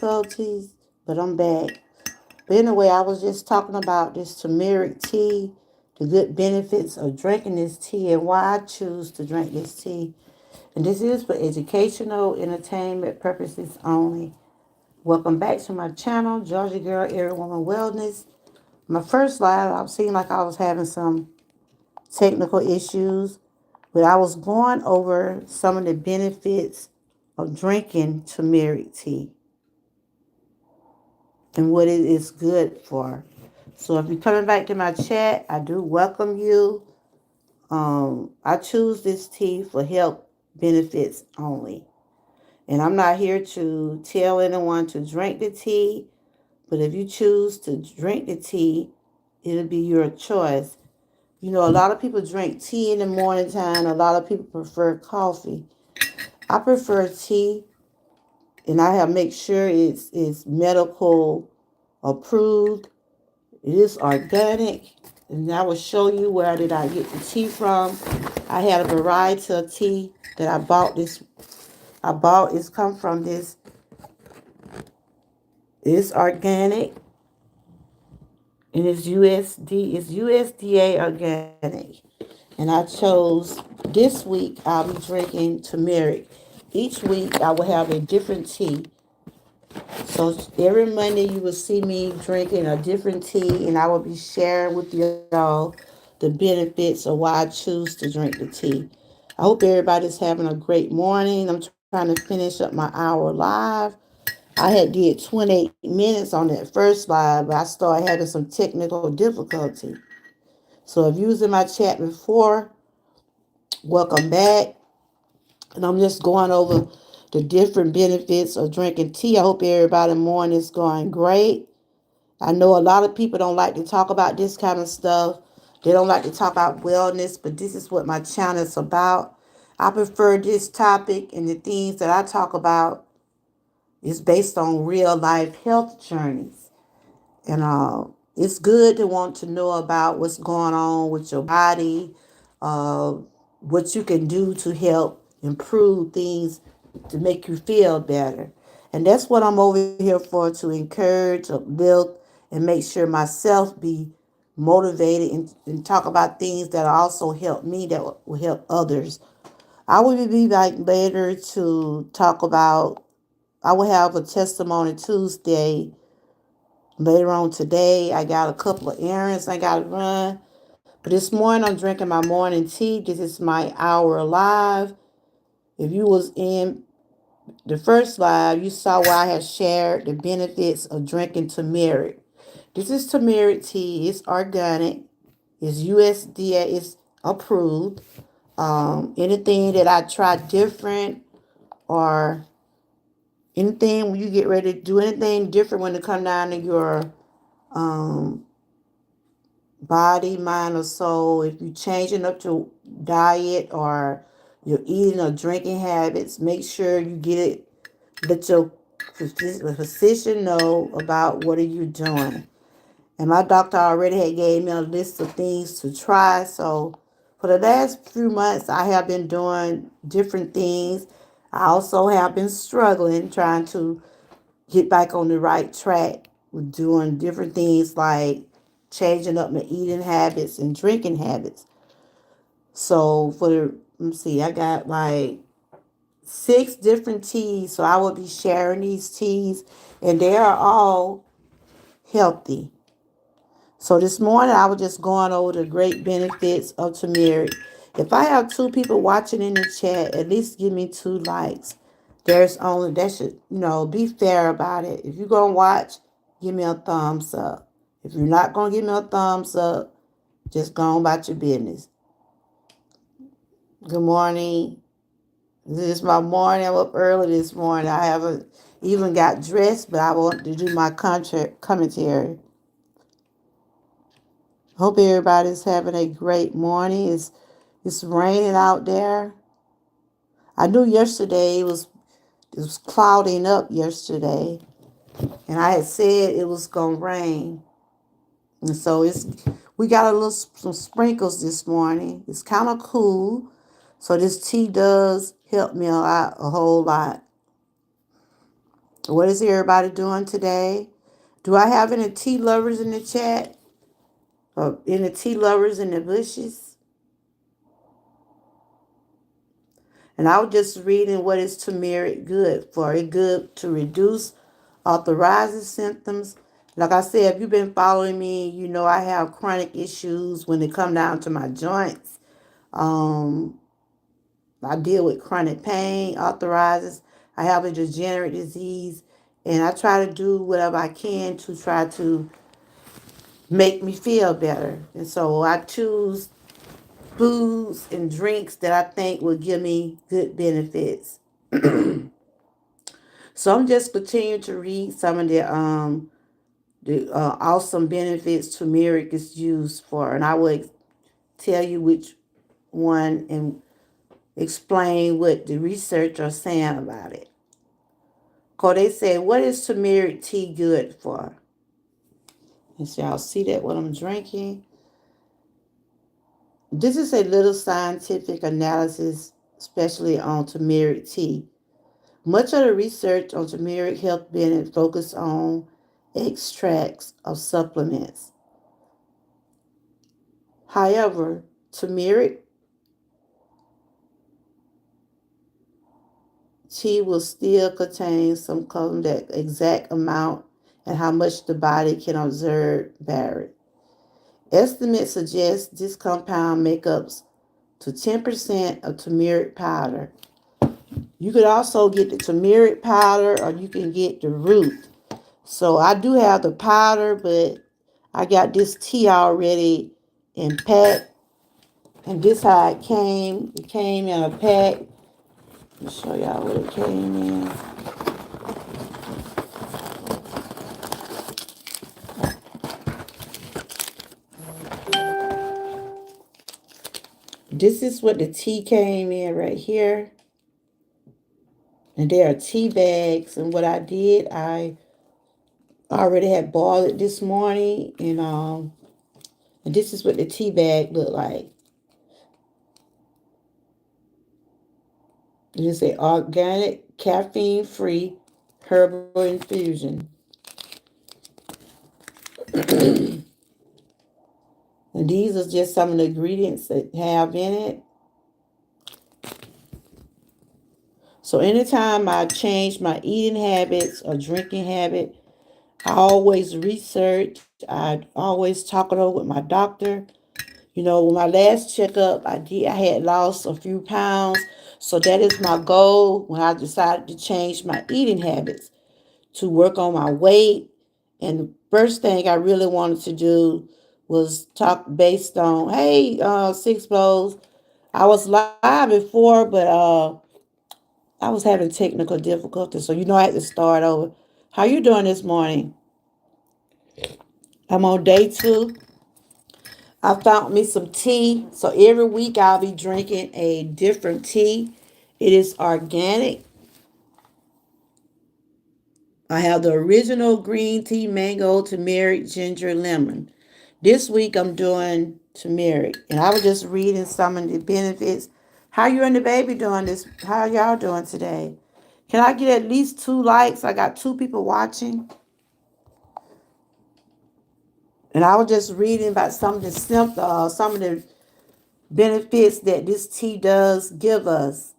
difficulties, but I'm back. But anyway, I was just talking about this turmeric tea, the good benefits of drinking this tea, and why I choose to drink this tea. And this is for educational, entertainment purposes only. Welcome back to my channel, Georgia Girl, Every Woman Wellness. My first live, I seemed like I was having some technical issues, but I was going over some of the benefits of drinking turmeric tea and what it is good for. So if you're coming back to my chat, I do welcome you. I choose this tea for health benefits only. And I'm not here to tell anyone to drink the tea, but if you choose to drink the tea, it'll be your choice. You know, a lot of people drink tea in the morning time. A lot of people prefer coffee. I prefer tea, and I have make sure it's medical approved. It is organic, and I will show you where did I get the tea from. I had a variety of tea that I bought. It's come from this. It's organic, and it's USD. It's USDA organic, and I chose this week. I'll be drinking turmeric. Each week I will have a different tea. So every Monday you will see me drinking a different tea, and I will be sharing with y'all the benefits of why I choose to drink the tea. I hope everybody's having a great morning. I'm trying to finish up my hour live. I had did 28 minutes on that first live, but I started having some technical difficulty. So if you was in my chat before, welcome back. And I'm just going over the different benefits of drinking tea. I hope everybody's morning is going great. I know a lot of people don't like to talk about this kind of stuff. They don't like to talk about wellness, but this is what my channel is about. I prefer this topic, and the things that I talk about is based on real life health journeys. And it's good to want to know about what's going on with your body, uh, what you can do to help improve things to make you feel better. And that's what I'm over here for, to encourage, uplift, and make sure myself be motivated and talk about things that also help me that will help others. I will be back later to talk about, I will have a testimony Tuesday later on today. I got a couple of errands I got to run. But this morning I'm drinking my morning tea. This is my hour live. If you was in the first live, you saw where I had shared the benefits of drinking turmeric. This is turmeric tea. It's organic. It's USDA. It's approved. Anything that I try different, or anything when you get ready to do anything different when it come down to your um, body, mind, or soul, if you're changing up your diet or your eating or drinking habits, make sure you get it. Let your physician know about what are you doing. And my doctor already had gave me a list of things to try. So for the last few months, I have been doing different things. I also have been struggling trying to get back on the right track with doing different things like changing up my eating habits and drinking habits. So let me see, I got like 6 different teas. So I will be sharing these teas, and they are all healthy. So this morning I was just going over the great benefits of turmeric. If I have 2 people watching in the chat, at least give me 2 likes. That should, be fair about it. If you're going to watch, give me a thumbs up. If you're not going to give me a thumbs up, just go on about your business. Good morning. This is my morning. I'm up early this morning. I haven't even got dressed, but I want to do my commentary. Hope everybody's having a great morning. It's raining out there. I knew yesterday it was clouding up yesterday, and I had said it was gonna rain. And so we got some sprinkles this morning. It's kind of cool. So this tea does help me a whole lot. What is everybody doing today? Do I have any tea lovers in the chat? Or any tea lovers in the bushes? And I was just reading what is turmeric good for. It's good to reduce arthritis symptoms. Like I said, if you've been following me, you know I have chronic issues when it come down to my joints. Um, I deal with chronic pain, arthritis. I have a degenerate disease, and I try to do whatever I can to try to make me feel better. And so I choose foods and drinks that I think will give me good benefits. So I'm just continuing to read some of the awesome benefits turmeric is used for, and I will tell you which one and explain what the research are saying about it. Cause they say, what is turmeric tea good for? And so y'all see that what I'm drinking. This is a little scientific analysis, especially on turmeric tea. Much of the research on turmeric health benefits focus on extracts of supplements. However, turmeric tea will still contain some column that exact amount and how much the body can absorb vary. Estimates suggest this compound makes up to 10% of turmeric powder. You could also get the turmeric powder or you can get the root. So I do have the powder, but I got this tea already in pack. And this how it came. It came in a pack. Let me show y'all what it came in. This is what the tea came in right here. And there are tea bags. And what I did, I already had boiled it this morning. And this is what the tea bag looked like. It is an organic, caffeine-free herbal infusion. And these are just some of the ingredients that have in it. So anytime I change my eating habits or drinking habit, I always research. I always talk it over with my doctor. You know, with my last checkup, I had lost a few pounds. So that is my goal when I decided to change my eating habits to work on my weight. And the first thing I really wanted to do was talk based on, hey, Six Bowls. I was live before, but I was having technical difficulties, so I had to start over. How you doing this morning? I'm on day 2. I found me some tea. So every week I'll be drinking a different tea. It is organic. I have the original green tea, mango, turmeric, ginger, lemon. This week I'm doing turmeric. And I was just reading some of the benefits. How you and the baby doing this? How y'all doing today? Can I get at least 2 likes? I got 2 people watching. And I was just reading about some of some of the benefits that this tea does give us.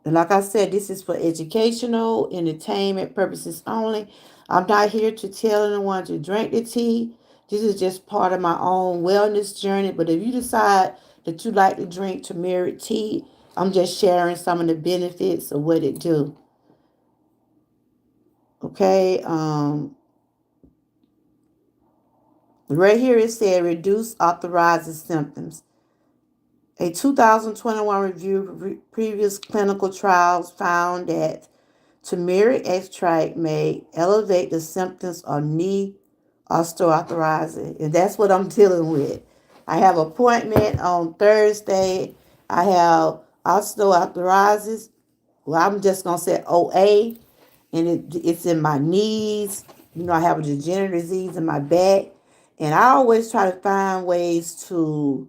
And like I said, this is for educational, entertainment purposes only. I'm not here to tell anyone to drink the tea. This is just part of my own wellness journey. But if you decide that you like to drink turmeric tea, I'm just sharing some of the benefits of what it do. Okay. Right here it said reduce arthritis symptoms. A 2021 review of previous clinical trials found that turmeric extract may elevate the symptoms of knee osteoarthritis. And that's what I'm dealing with. I have an appointment on Thursday. I have osteoarthritis. Well, I'm just going to say OA. And it's in my knees. I have a degenerative disease in my back. And I always try to find ways to,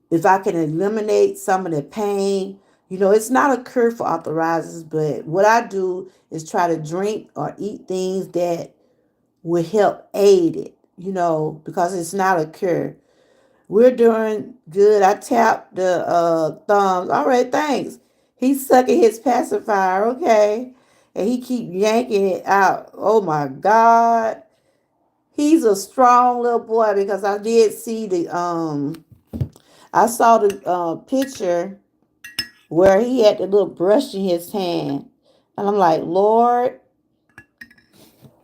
if I can eliminate some of the pain, It's not a cure for arthritis, but what I do is try to drink or eat things that will help aid it, because it's not a cure. We're doing good. I tapped the thumbs. All right, thanks. He's sucking his pacifier, okay? And he keep yanking it out. Oh my God. He's a strong little boy because I did see I saw the picture where he had the little brush in his hand. And I'm like, Lord.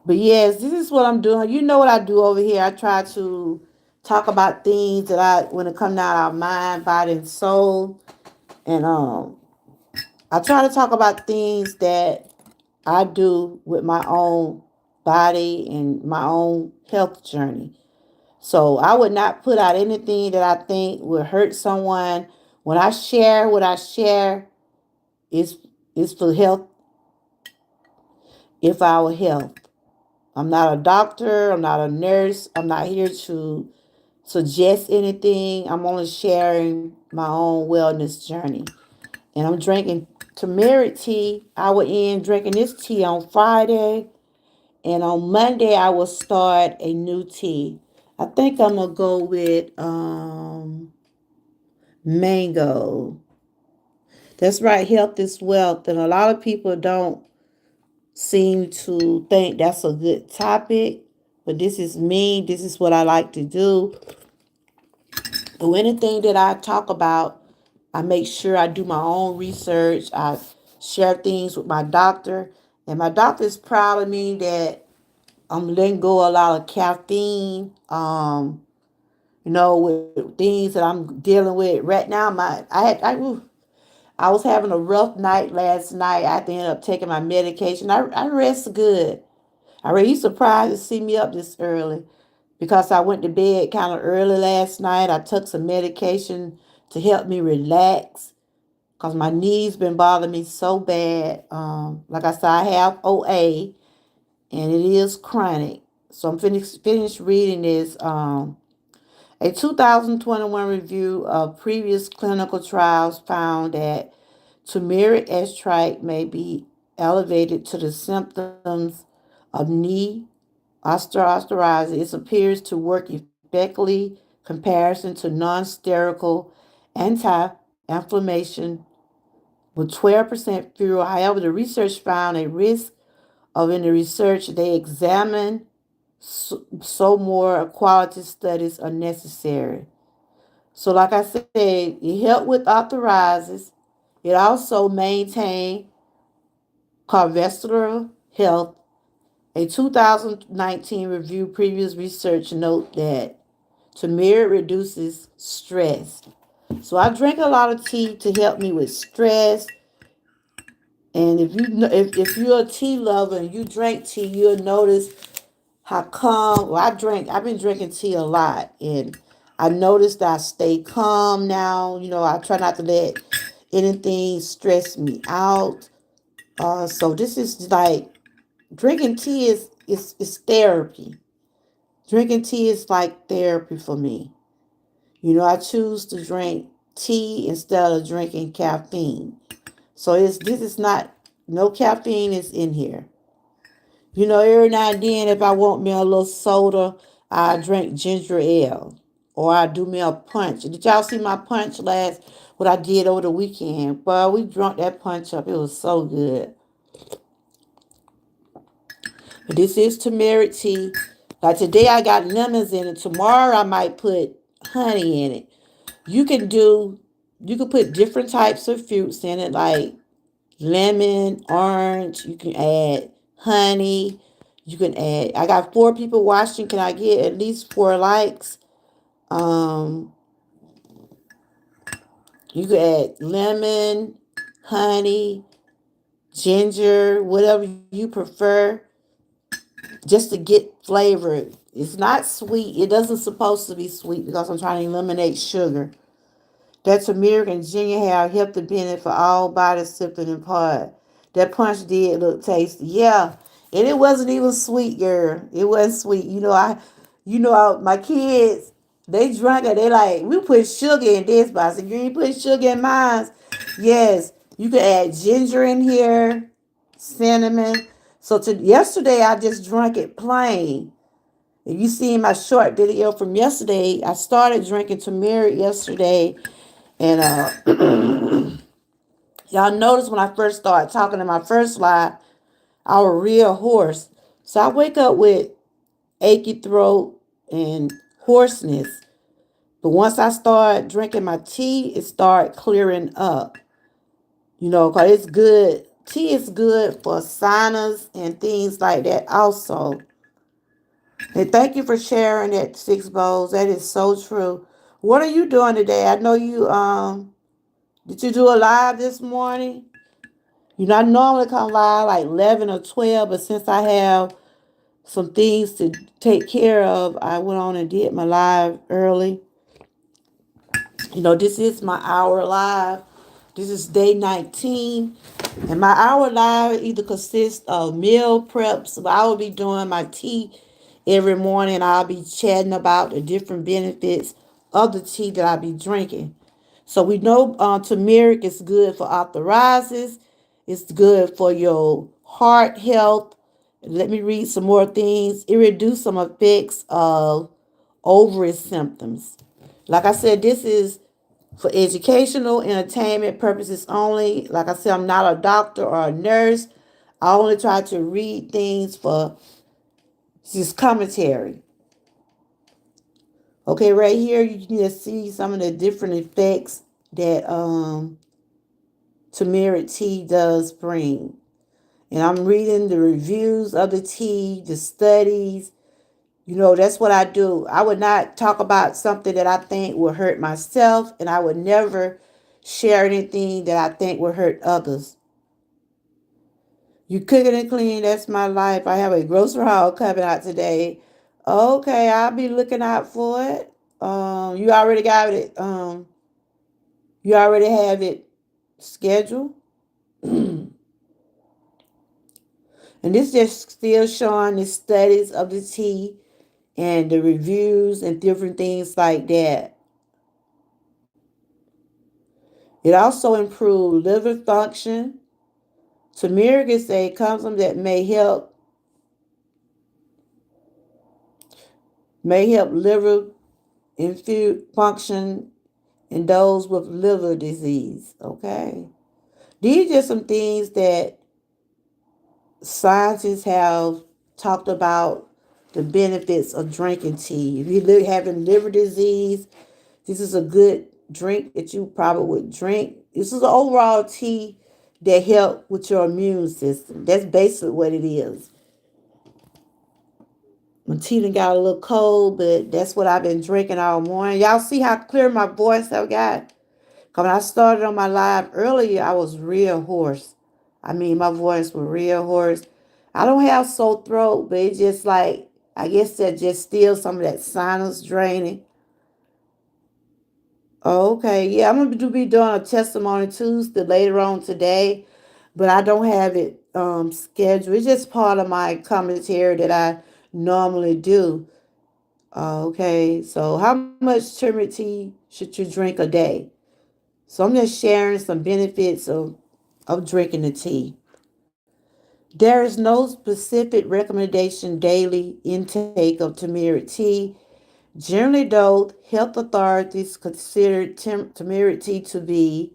But yes, this is what I'm doing. You know what I do over here. I try to talk about things that when it comes out of our mind, body, and soul. And I try to talk about things that I do with my own body and my own health journey. So I would not put out anything that I think will hurt someone. When I share what I share, is for health, if our health. I'm not a doctor. I'm not a nurse. I'm not here to suggest anything. I'm only sharing my own wellness journey. And I'm drinking turmeric tea. I will end drinking this tea on Friday. And on Monday, I will start a new tea. I think I'm going to go with mango. That's right. Health is wealth. And a lot of people don't seem to think that's a good topic. But this is me. This is what I like to do. So anything that I talk about, I make sure I do my own research. I share things with my doctor. And my doctor is proud of me that I'm letting go a lot of caffeine. With things that I'm dealing with right now. I was having a rough night last night. I had to end up taking my medication. I rest good. You surprised to see me up this early because I went to bed kind of early last night. I took some medication to help me relax because my knees been bothering me so bad. Like I said, I have OA and it is chronic. So I'm finished reading this. A 2021 review of previous clinical trials found that turmeric extract may be elevated to the symptoms of knee osteoarthritis. It appears to work effectively comparison to non-steroidal anti-inflammation with 12% fewer. However, the research found a risk of in the research they examined so more quality studies are necessary. So like I said, it helped with arthritis. It also maintained cardiovascular health. A 2019 review previous research note that turmeric reduces stress. So I drink a lot of tea to help me with stress. And if you're a tea lover and you drink tea, you'll notice how calm. Well, I've been drinking tea a lot, and I noticed that I stay calm now. I try not to let anything stress me out. So this is like drinking tea is therapy. Drinking tea is like therapy for me. I choose to drink tea instead of drinking caffeine. So this is not no caffeine is in here. Every now and then if I want me a little soda, I drink ginger ale. Or I do me a punch. Did y'all see my punch what I did over the weekend? Well, we drunk that punch up. It was so good. But this is turmeric tea. Like today I got lemons in it. Tomorrow I might put honey in it. You can put different types of fruits in it, like lemon, orange. You can add honey. I got 4 people watching. Can I get at least 4 likes? Um, you can add lemon, honey, ginger, whatever you prefer, just to get flavor. It's not sweet. It doesn't supposed to be sweet because I'm trying to eliminate sugar. That turmeric and ginger have helped the benefit for all bodies, sipping and part. That punch did look tasty. Yeah. And it wasn't even sweet, girl. It wasn't sweet. My kids, they drank it. They like, we put sugar in this, but I said, you ain't put sugar in mine. Yes. You can add ginger in here, cinnamon. So yesterday I just drank it plain. If you see my short video from yesterday, I started drinking turmeric yesterday. And y'all notice when I first started talking in my first live, I was real hoarse. So I wake up with achy throat and hoarseness. But once I start drinking my tea, it started clearing up. You know, because it's good. Tea is good for sinus and things like that also. And thank you for sharing that, Six Bowls. That is so true. What are you doing today? I know you did you do a live this morning? You know, I normally come live like 11 or 12, but since I have some things to take care of, I went on and did my live early. You know, this is my hour live. This is day 19. And my hour live either consists of meal preps. I will be doing my tea every morning. I'll be chatting about the different benefits of the tea that I'll be drinking. So we know turmeric is good for arthritis. It's good for your heart health. Let me read some more things. It reduces some effects of ovary symptoms. Like I said, this is for educational, entertainment purposes only. Like I said, I'm not a doctor or a nurse. I only try to read things for just commentary. Okay, right here you can just see some of the different effects that turmeric tea does bring. And I'm reading the reviews of the tea, the studies. You know, that's what I do. I would not talk about something that I think will hurt myself, and I would never share anything that I think will hurt others. You cooking and clean, that's my life. I have a grocery haul coming out today. Okay, I'll be looking out for it. You already got it. You already have it scheduled. And this just still showing the studies of the tea and the reviews and different things like that. It also improves liver function. Turmeric is a compound that may help liver function in those with liver disease. Okay, these are some things that scientists have talked about the benefits of drinking tea. If you're having liver disease, this is a good drink that you probably would drink. This is an overall tea that help with your immune system. That's basically what it is. My tea done got a little cold, but that's what I've been drinking all morning. Y'all see how clear my voice I've got? Because when I started on my live earlier, I was real hoarse. I mean, my voice was real hoarse. I don't have sore throat, but it's just like, I guess that just still some of that sinus draining. Okay, yeah, I'm going to be doing a testimony Tuesday later on today, but I don't have it scheduled. It's just part of my commentary that I normally do. Okay, so how much turmeric tea should you drink a day? So I'm just sharing some benefits of drinking the tea. There is no specific recommendation daily intake of turmeric tea. Generally, though, health authorities consider turmeric tea to be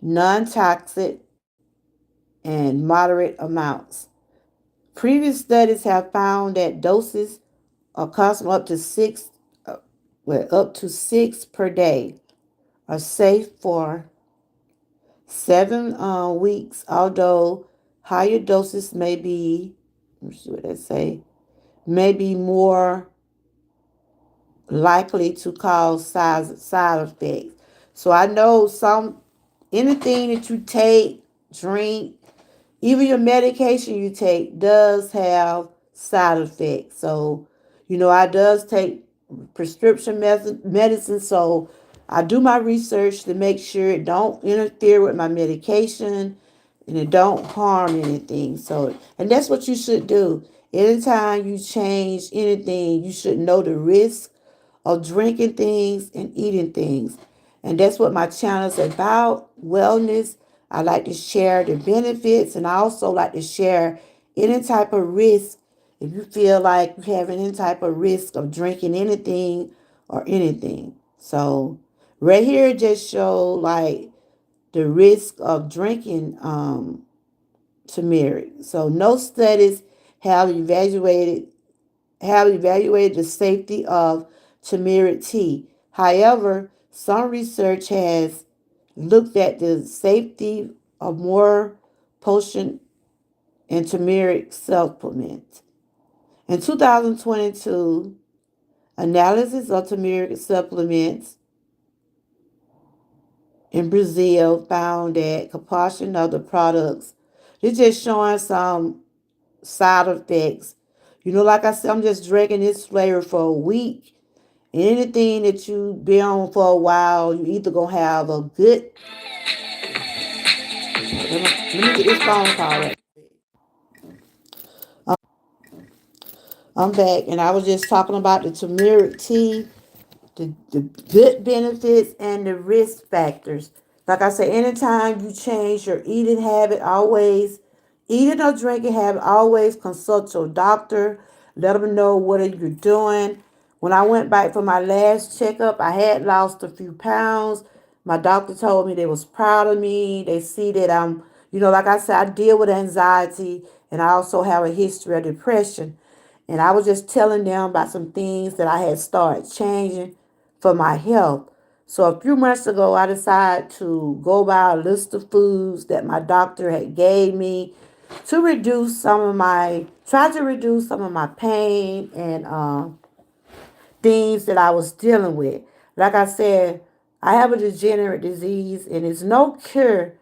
non-toxic and moderate amounts. Previous studies have found that doses of constant up to six per day are safe for 7 weeks, although higher doses may be, let me see what they say, may be more likely to cause side effects. So I know anything that you take, drink, even your medication you take does have side effects. So, I does take prescription medicine. So I do my research to make sure it don't interfere with my medication and it don't harm anything. So, and that's what you should do. Anytime you change anything, you should know the risk of drinking things and eating things. And that's what my channel is about, wellness, I like to share the benefits, and I also like to share any type of risk. If you feel like you have any type of risk of drinking anything or anything. So right here just show like the risk of drinking turmeric. So no studies have evaluated the safety of turmeric tea. However, some research has looked at the safety of more potent and turmeric supplements. In 2022, analysis of turmeric supplements in Brazil found that composition of the products, they're just showing some side effects. Like I said, I'm just drinking this flavor for a week. Anything that you be on for a while, you either gonna have a good. Let me get this phone call right. I'm back, and I was just talking about the turmeric tea, the good benefits and the risk factors. Like I said, anytime you change your eating habit, always eating or drinking habit, always consult your doctor. Let them know what are you doing. When I went back for my last checkup, I had lost a few pounds. My doctor told me they was proud of me. They see that like I said, I deal with anxiety, and I also have a history of depression. And I was just telling them about some things that I had started changing for my health. So a few months ago, I decided to go by a list of foods that my doctor had gave me to try to reduce some of my pain and things that I was dealing with. Like I said, I have a degenerate disease and it's no cure,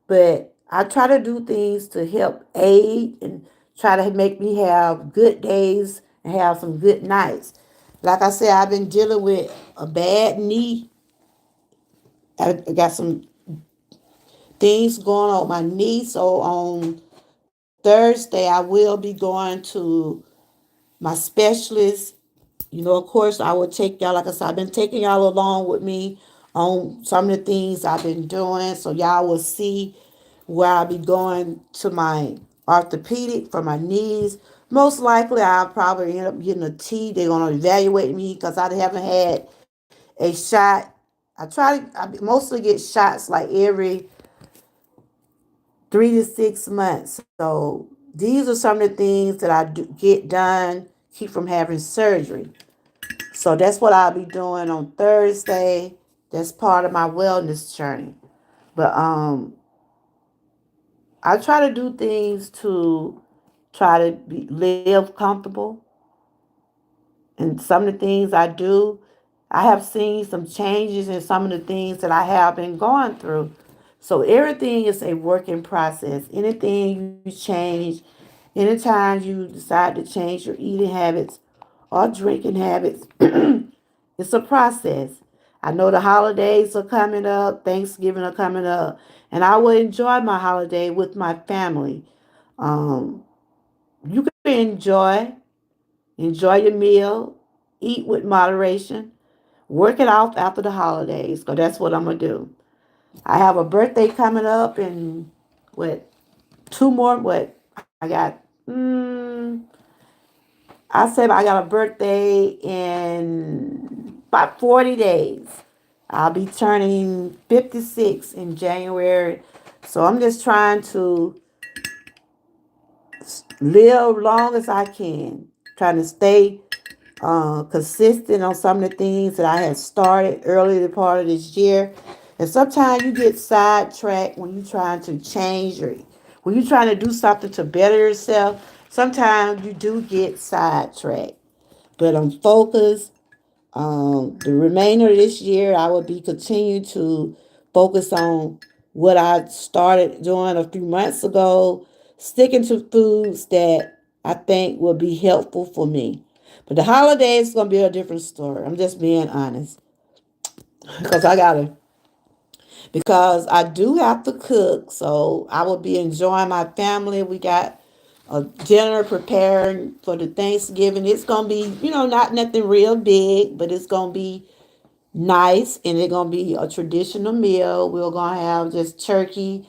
but I try to do things to help aid and try to make me have good days and have some good nights. Like I said, I've been dealing with a bad knee. I got some things going on with my knee. So on Thursday, I will be going to my specialist. Of course, I will take y'all, like I said, I've been taking y'all along with me on some of the things I've been doing. So y'all will see where I'll be going to my orthopedic for my knees. Most likely, I'll probably end up getting a T. They're going to evaluate me because I haven't had a shot. I mostly get shots like every 3 to 6 months. So these are some of the things that I do get done, keep from having surgery. So that's what I'll be doing on Thursday. That's part of my wellness journey. But I try to do things to live comfortable. And some of the things I do, I have seen some changes in some of the things that I have been going through. So everything is a working process. Anything you change, anytime you decide to change your eating habits or drinking habits, it's a process. I know the holidays are coming up, Thanksgiving are coming up, and I will enjoy my holiday with my family. Um, you can enjoy your meal, eat with moderation, work it off after the holidays, because that's what I'm going to do. I have a birthday coming up in, what, two more, what, I got, I said I got a birthday in about 40 days. I'll be turning 56 in January. So I'm just trying to live long as I can, trying to stay consistent on some of the things that I had started earlier part of this year. And sometimes you get sidetracked when you're trying to when you're trying to do something to better yourself. Sometimes you do get sidetracked. But I'm focused. The remainder of this year, I will be continue to focus on what I started doing a few months ago, sticking to foods that I think will be helpful for me. But the holidays is gonna be a different story. I'm just being honest because I do have to cook, so I will be enjoying my family. We got a dinner preparing for the Thanksgiving. It's gonna be, not nothing real big, but it's gonna be nice, and it's gonna be a traditional meal. We're gonna have just turkey,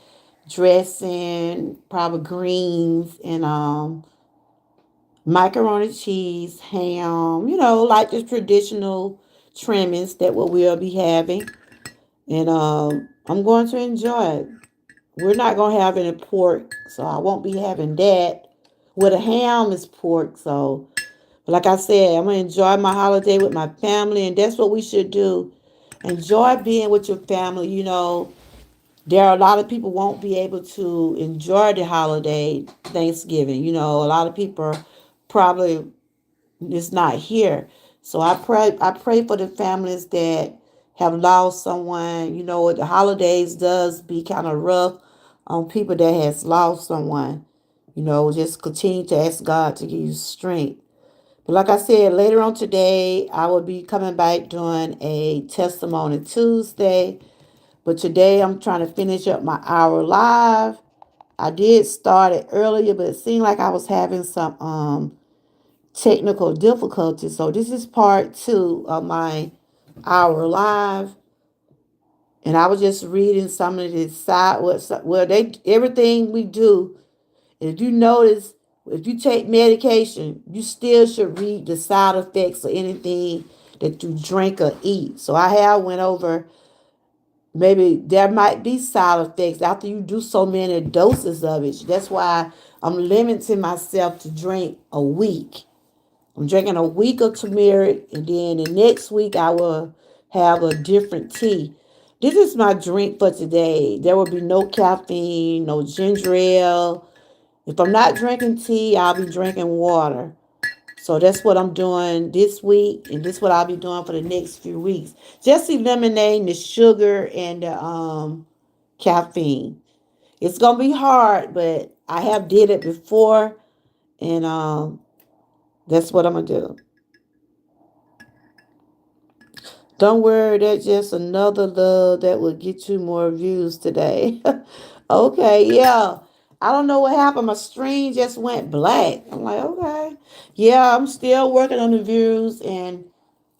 dressing, probably greens, and macaroni cheese, ham, like the traditional trimmings that what we'll be having. And I'm going to enjoy it. We're not going to have any pork, so I won't be having that. With a ham is pork, so like I said, I'm going to enjoy my holiday with my family, and that's what we should do. Enjoy being with your family. There are a lot of people won't be able to enjoy the holiday Thanksgiving. A lot of people probably is not here. So I pray for the families that have lost someone. The holidays does be kind of rough on people that has lost someone. Just continue to ask God to give you strength. But like I said, later on today, I will be coming back doing a testimony Tuesday. But today I'm trying to finish up my hour live. I did start it earlier, but it seemed like I was having some technical difficulties. So this is part 2 of my hour live. And I was just reading some of the side well they everything we do. And if you notice, if you take medication, you still should read the side effects of anything that you drink or eat. So I have went over maybe there might be side effects after you do so many doses of it. That's why I'm limiting myself to drink a week. I'm drinking a week of turmeric, and then the next week I will have a different tea. This is my drink for today. There will be no caffeine, no ginger ale. If I'm not drinking tea, I'll be drinking water. So that's what I'm doing this week, and this is what I'll be doing for the next few weeks. Just eliminating the sugar and the caffeine. It's gonna be hard, but I have did it before, and that's what I'm gonna do. Don't worry, that's just another love that will get you more views today. Okay, yeah. I don't know what happened. My screen just went black. I'm like, okay. Yeah, I'm still working on the views and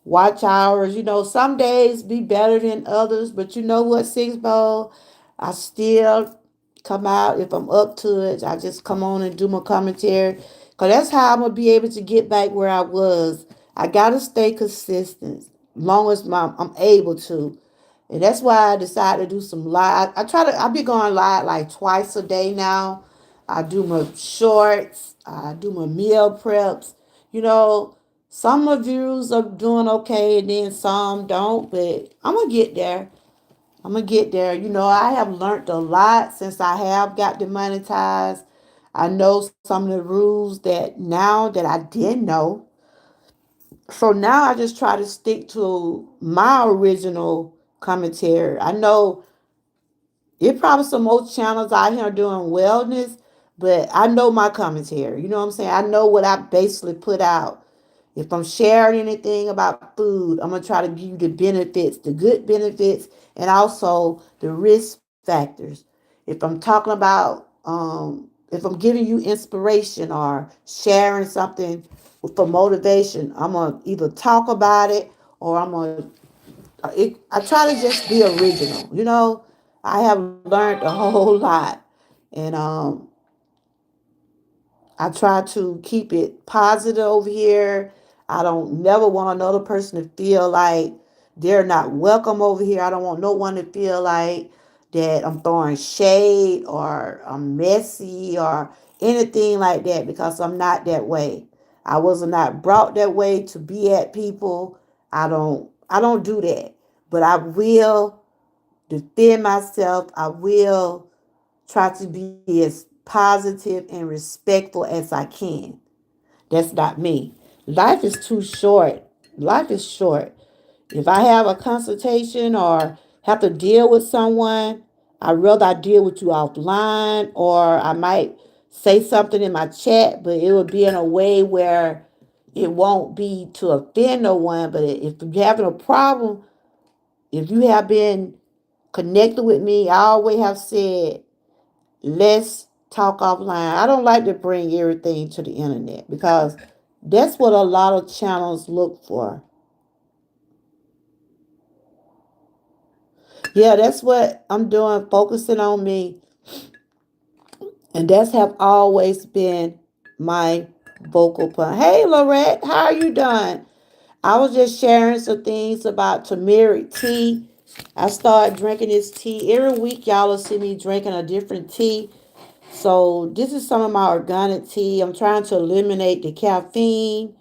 watch hours. Some days be better than others, but you know what, Six Bowl? I still come out if I'm up to it. I just come on and do my commentary. Because that's how I'm going to be able to get back where I was. I got to stay consistent long as I'm able to. And that's why I decided to do some live. I be going live like twice a day now. I do my shorts. I do my meal preps. You know, some reviews are doing okay and then some don't, but I'm going to get there. I'm going to get there. I have learned a lot since I have got demonetized. I know some of the rules that now that I didn't know. So now I just try to stick to my original commentary. I know it probably some more channels out here doing wellness, but I know my commentary. You know what I'm saying? I know what I basically put out. If I'm sharing anything about food, I'm gonna try to give you the benefits, the good benefits, and also the risk factors. If I'm talking about, if I'm giving you inspiration or sharing something for motivation, I'm gonna either talk about it or I try to just be original. I have learned a whole lot, and I try to keep it positive over here. I don't never want another person to feel like they're not welcome over here. I don't want no one to feel like that I'm throwing shade or I'm messy or anything like that because I'm not that way. I was not brought that way to be at people. I don't do that. But I will defend myself. I will try to be as positive and respectful as I can. That's not me. Life is too short. Life is short. If I have a consultation or have to deal with someone, I'd rather I deal with you offline, or I might say something in my chat, but it will be in a way where it won't be to offend no one. But if you're having a problem, if you have been connected with me, I always have said, let's talk offline. I don't like to bring everything to the internet because that's what a lot of channels look for. Yeah, that's what I'm doing, focusing on me. And that's have always been my vocal point. Hey, Lorette, how are you doing? I was just sharing some things about turmeric tea. I started drinking this tea. Every week, y'all will see me drinking a different tea. So this is some of my organic tea. I'm trying to eliminate the caffeine.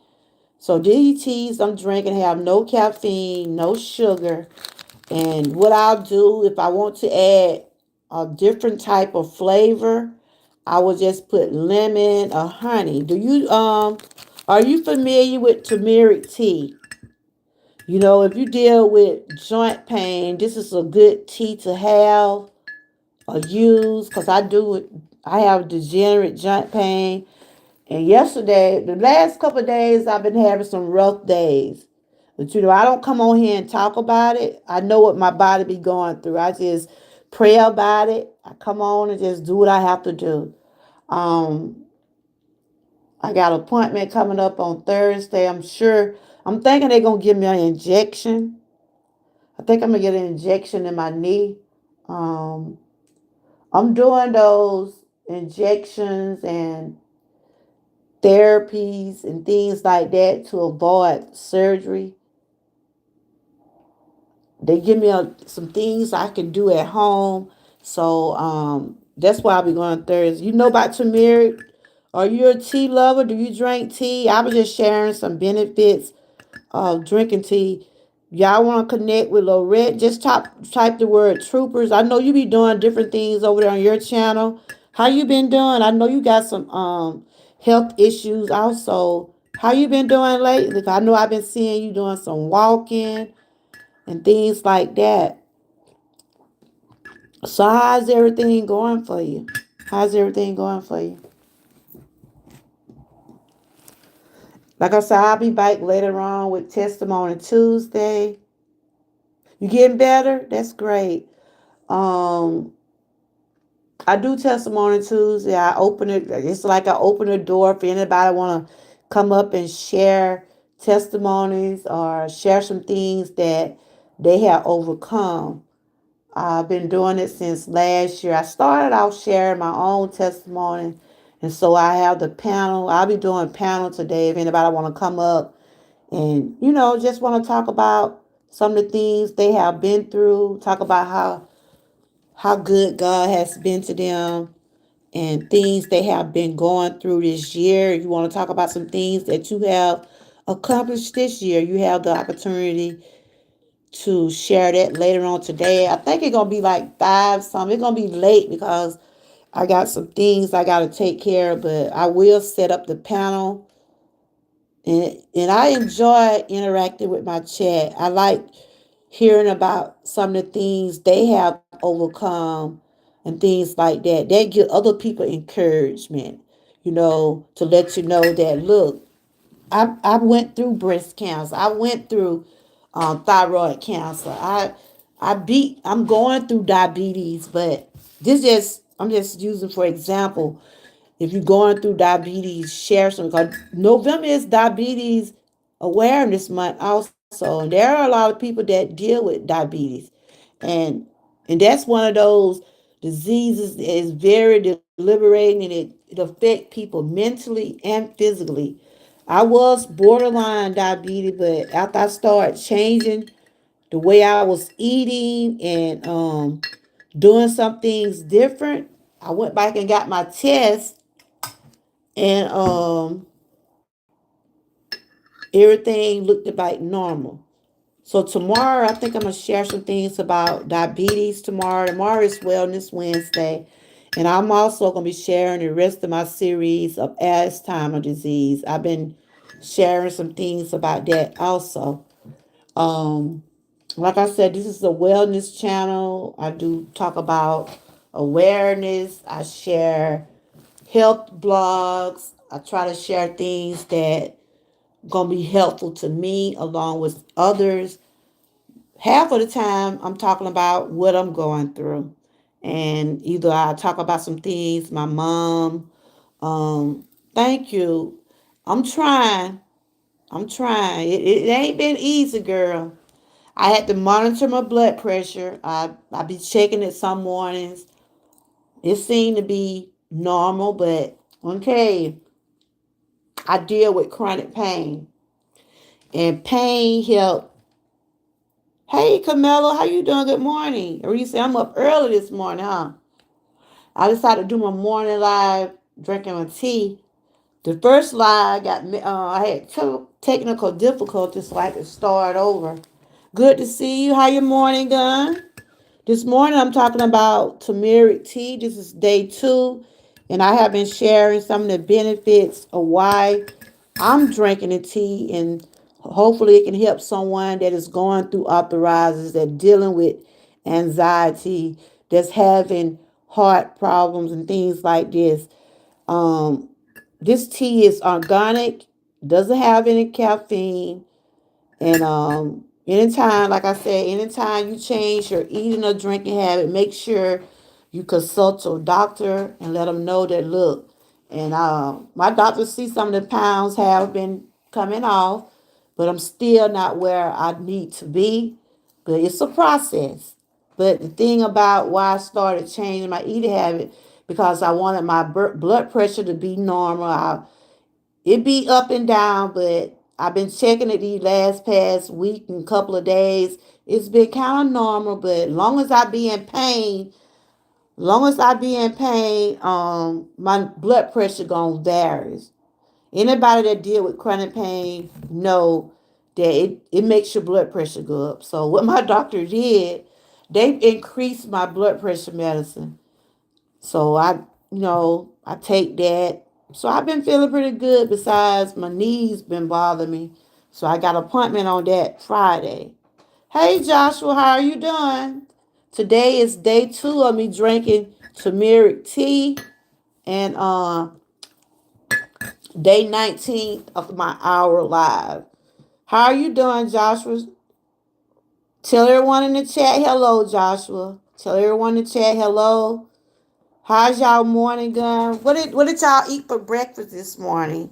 So these teas I'm drinking have no caffeine, no sugar. And what I'll do if I want to add a different type of flavor, I will just put lemon or honey. Do you are you familiar with turmeric tea? You know, if you deal with joint pain, this is a good tea to have or use because I do it. I have degenerate joint pain. And yesterday, the last couple of days, I've been having some rough days. But you know, I don't come on here and talk about it. I know what my body be going through. I just pray about it. I come on and just do what I have to do. Um, I got an appointment coming up on Thursday. I'm thinking they're gonna give me an injection. I think I'm gonna get an injection in my knee. Um, I'm doing those injections and therapies and things like that to avoid surgery. They give me some things I can do at home. So that's why I'll be going Thursday. You know about turmeric? Are you a tea lover? Do you drink tea? I was just sharing some benefits of drinking tea. Y'all want to connect with Lorette? Just type the word troopers. I know you be doing different things over there on your channel. How you been doing? I know you got some health issues also. How you been doing lately? I know I've been seeing you doing some walking and things like that. So how's everything going for you? How's everything going for you? Like I said, I'll be back later on with Testimony Tuesday. You getting better? That's great. Um, I do Testimony Tuesday. I open it. It's like I open a door for anybody want to come up and share testimonies or share some things that they have overcome. I've been doing it since last year. I started out sharing my own testimony, and so I have the panel. I'll be doing a panel today if anybody want to come up and just want to talk about some of the things they have been through. Talk about how good God has been to them and things they have been going through this year. You want to talk about some things that you have accomplished this year. You have the opportunity to share that later on today. I think it's gonna be like five something. It's gonna be late because I got some things I gotta take care of, but I will set up the panel and I enjoy interacting with my chat. I like hearing about some of the things they have overcome and things like that. That give other people encouragement, to let you know that look, I went through breast cancer. I went through thyroid cancer. I'm going through diabetes, but I'm just using for example. If you're going through diabetes, share some. Because November is diabetes awareness month also, and there are a lot of people that deal with diabetes, and and that's one of those diseases that is very deliberating, and it affects people mentally and physically. I was borderline diabetes, but after I started changing the way I was eating and doing some things different, I went back and got my test, and everything looked about normal. So tomorrow, I think I'm gonna share some things about diabetes tomorrow. Tomorrow is Wellness Wednesday, and I'm also gonna be sharing the rest of my series of Alzheimer's disease. I've been sharing some things about that also. Um, like I said, this is a wellness channel. I do talk about awareness. I share health blogs. I try to share things that gonna be helpful to me along with others. Half of the time I'm talking about what I'm going through. And either I talk about some things, my mom, thank you. I'm trying. I'm trying. It ain't been easy, girl. I had to monitor my blood pressure. I be checking it some mornings. It seemed to be normal, but okay, I deal with chronic pain. And pain help. Hey, Camilla, how you doing? Good morning. Reese, I'm up early this morning, huh? I decided to do my morning live drinking my tea. The first live I had two technical difficulties, so I had to start over. Good to see you. How your morning going? This morning I'm talking about turmeric tea. This is day 2, and I have been sharing some of the benefits of why I'm drinking the tea, and hopefully it can help someone that is going through arthritis, that dealing with anxiety, that's having heart problems and things like this. Um, this tea is organic, doesn't have any caffeine, and anytime, like I said, anytime you change your eating or drinking habit, make sure you consult your doctor and let them know that look. And my doctor sees some of the pounds have been coming off, but I'm still not where I need to be. But it's a process. But the thing about why I started changing my eating habit, because I wanted my blood pressure to be normal. It be up and down, but I've been checking it these last past week and couple of days. It's been kind of normal, but long as I be in pain, my blood pressure gonna vary. Anybody that deal with chronic pain know that it makes your blood pressure go up. So what my doctor did, they increased my blood pressure medicine. So I take that. So I've been feeling pretty good. Besides, my knees been bothering me. So I got an appointment on that Friday. Hey Joshua, how are you doing? Today is day 2 of me drinking turmeric tea, and day 19th of my hour live. How are you doing, Joshua? Tell everyone in the chat hello, Joshua. Tell everyone in the chat hello. How's y'all morning going? What did y'all eat for breakfast this morning?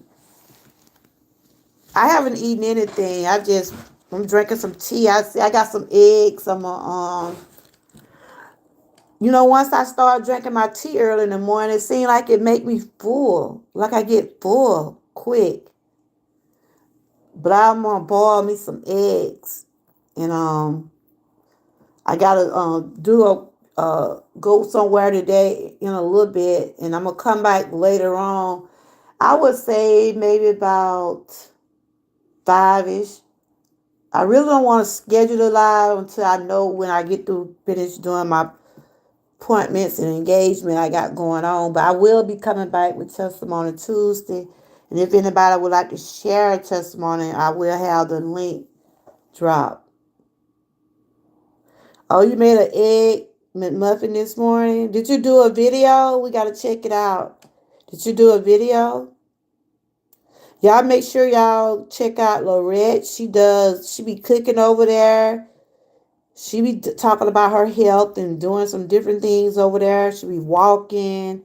I haven't eaten anything. I'm drinking some tea. I got some eggs. Once I start drinking my tea early in the morning, it seems like it make me full. Like I get full quick. But I'm gonna boil me some eggs, and I gotta do a go somewhere today in a little bit, and I'm gonna come back later on. I would say maybe about 5ish. I really don't want to schedule a live until I know when I get through finish doing my appointments and engagement I got going on. But I will be coming back with testimony Tuesday. And if anybody would like to share a testimony, I will have the link drop. Oh, you made an egg McMuffin this morning? Did you do a video? We got to check it out. Did you do a video? Y'all make sure y'all check out Lorette. She be cooking over there. She be talking about her health and doing some different things over there. She be walking.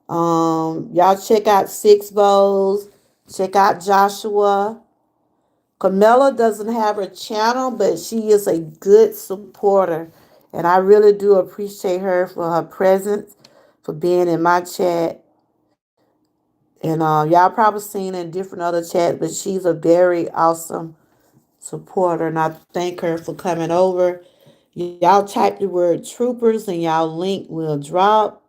Y'all check out Six Bowls. Check out Joshua. Camilla doesn't have her channel, but she is a good supporter. And I really do appreciate her for her presence, for being in my chat. And y'all probably seen her in different other chats, but she's a very awesome supporter. And I thank her for coming over. Y'all type the word troopers and y'all link will drop.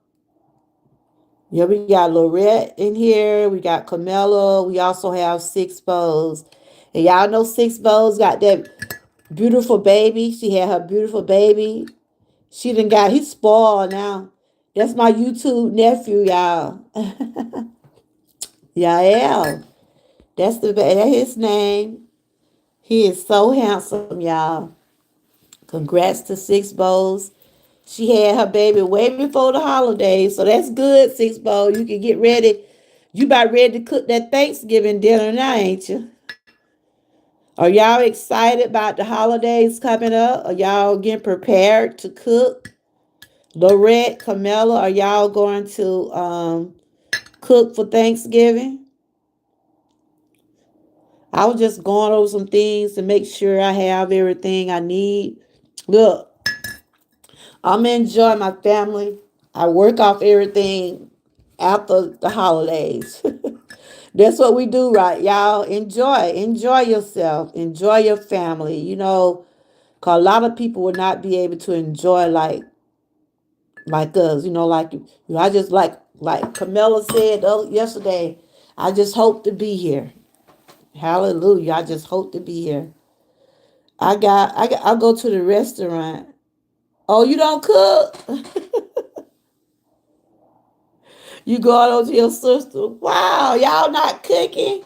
Yeah, we got Lorette in here. We got Camilla. We also have Six Bows. And y'all know Six Bows got that beautiful baby. She had her beautiful baby. He's spoiled now. That's my YouTube nephew, y'all. Yeah. That's his name. He is so handsome, y'all. Congrats to Six Bows. She had her baby way before the holidays, so that's good, Six Bows. You can get ready. You about ready to cook that Thanksgiving dinner now, ain't you? Are y'all excited about the holidays coming up? Are y'all getting prepared to cook? Lorette, Camilla, are y'all going to cook for Thanksgiving? I was just going over some things to make sure I have everything I need. Look, I'm enjoying my family. I work off everything after the holidays. That's what we do, right, y'all? Enjoy yourself, enjoy your family. Cause a lot of people will not be able to enjoy like us. I just like Camilla said yesterday. I just hope to be here. Hallelujah! I just hope to be here. I'll go to the restaurant. Oh, you don't cook? You going over to your sister? Wow, y'all not cooking?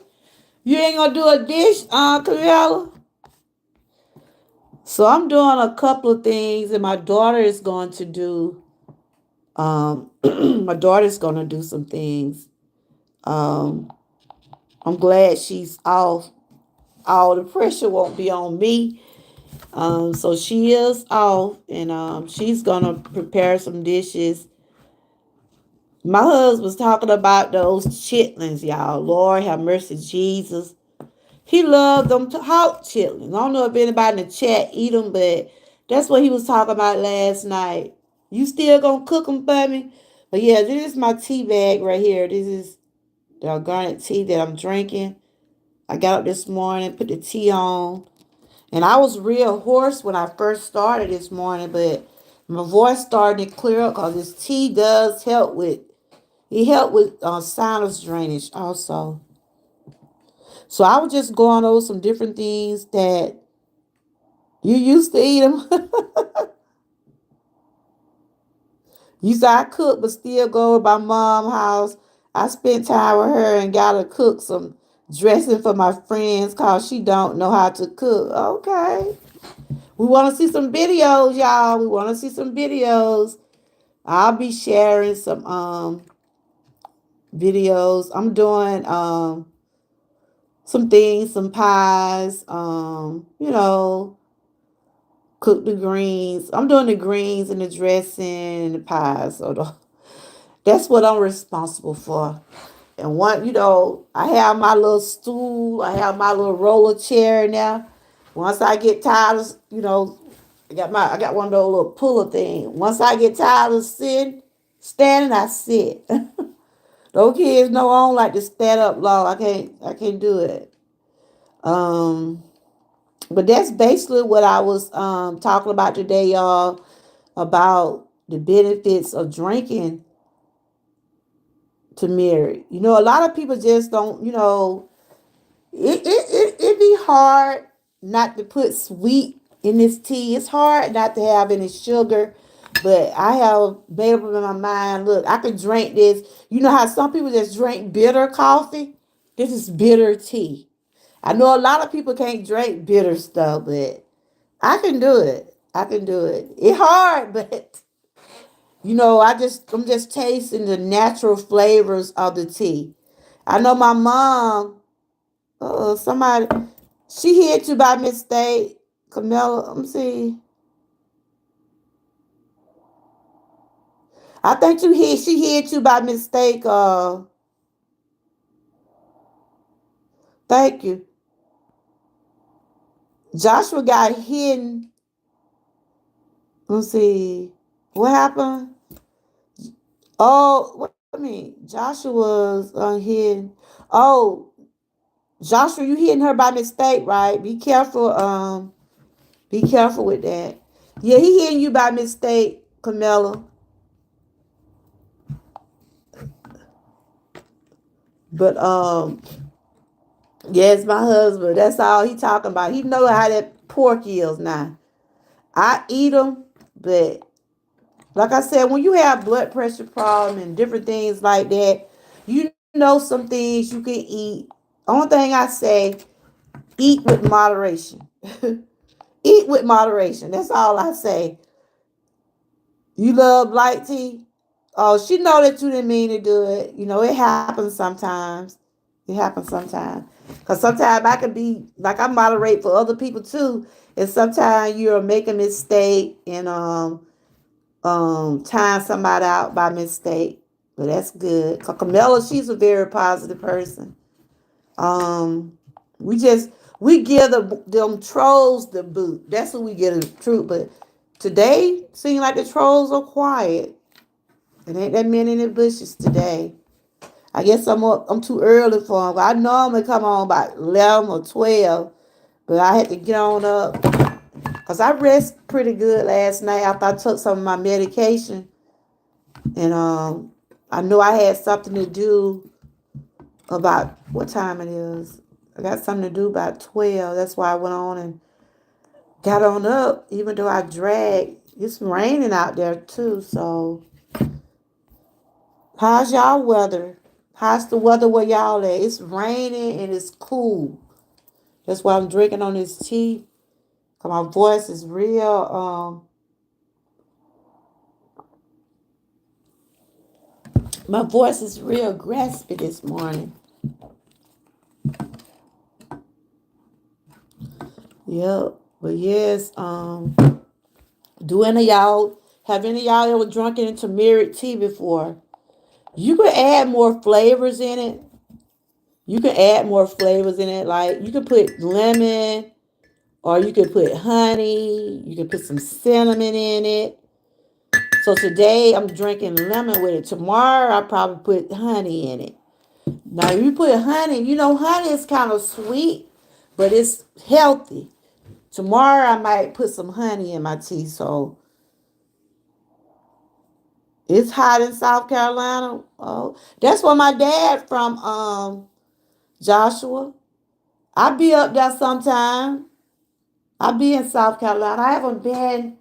You ain't gonna do a dish, Camilla? So I'm doing a couple of things, and my daughter is going to do. My daughter's gonna do some things. Um, I'm glad she's off. All the pressure won't be on me. So she is off, and she's gonna prepare some dishes. My husband was talking about those chitlins, y'all. Lord have mercy, Jesus. He loved them hot chitlins. I don't know if anybody in the chat eat them, but that's what he was talking about last night. You still gonna cook them for me? But yeah, this is my tea bag right here. This is the organic tea that I'm drinking. I got up this morning, put the tea on, and I was real hoarse when I first started this morning, but my voice started to clear up because this tea does help with sinus drainage also. So I was just going over some different things that you used to eat them. You said I cook, but still go to my mom's house. I spent time with her and got her cook some dressing for my friends cause she don't know how to cook. Okay. We want to see some videos, y'all. We want to see some videos. I'll be sharing some videos. I'm doing some things, some pies, cook the greens. I'm doing the greens and the dressing and the pies. That's what I'm responsible for. And I have my little stool. I have my little roller chair now. Once I get tired of, I got one of those little puller things. Once I get tired of standing, I sit. Those kids know I don't like to stand up long. I can't do it. Um, but that's basically what I was talking about today, y'all, about the benefits of drinking turmeric. A lot of people just don't, it be hard not to put sweet in this tea. It's hard not to have any sugar. But I have made up in my mind, look, I can drink this. You know how some people just drink bitter coffee? This is bitter tea. I know a lot of people can't drink bitter stuff, but I can do it. I can do it. It's hard, but I'm just tasting the natural flavors of the tea. I know my mom, somebody, she hit you by mistake. Camilla, let me see. I think she hit you by mistake. Thank you. Joshua got hidden. Let's see. What happened? Oh, what I mean? Joshua was hidden. Oh, Joshua, you hitting her by mistake, right? Be careful. Be careful with that. Yeah, he hitting you by mistake, Camilla. But yes, my husband. That's all he talking about. He know how that pork is now. I eat them, but like I said, when you have blood pressure problem and different things like that, you know some things you can eat. Only thing I say, eat with moderation. Eat with moderation. That's all I say. You love light tea? Oh, she know that you didn't mean to do it. It happens sometimes. It happens sometimes. Because sometimes I can be, like I moderate for other people too. And sometimes you'll make a mistake and tying somebody out by mistake. But that's good. Cause Camilla, she's a very positive person. Um, we just we give them trolls the boot. That's what we get the truth. But today, seems like the trolls are quiet. It ain't that many in the bushes today. I guess I'm too early for them. I normally come on about 11 or 12, but I had to get on up because I rest pretty good last night after I took some of my medication. And I know I had something to do about what time it is. I got something to do about 12. That's why I went on and got on up, even though I dragged. It's raining out there too. So, how's y'all weather? How's the weather where y'all at? It's raining and it's cool. That's why I'm drinking on this tea. Cause my voice is real. My voice is real graspy this morning. Yep. But yes. Do any of y'all have any of y'all ever drunk any turmeric tea before? You could add more flavors in it. You can add more flavors in it. Like you could put lemon, or you could put honey. You could put some cinnamon in it. So today I'm drinking lemon with it. Tomorrow I probably put honey in it. Now you put honey, honey is kind of sweet, but it's healthy. Tomorrow I might put some honey in my tea. So it's hot in South Carolina. Oh, that's where my dad from. Joshua. I be up there sometime. I be in South Carolina. I haven't been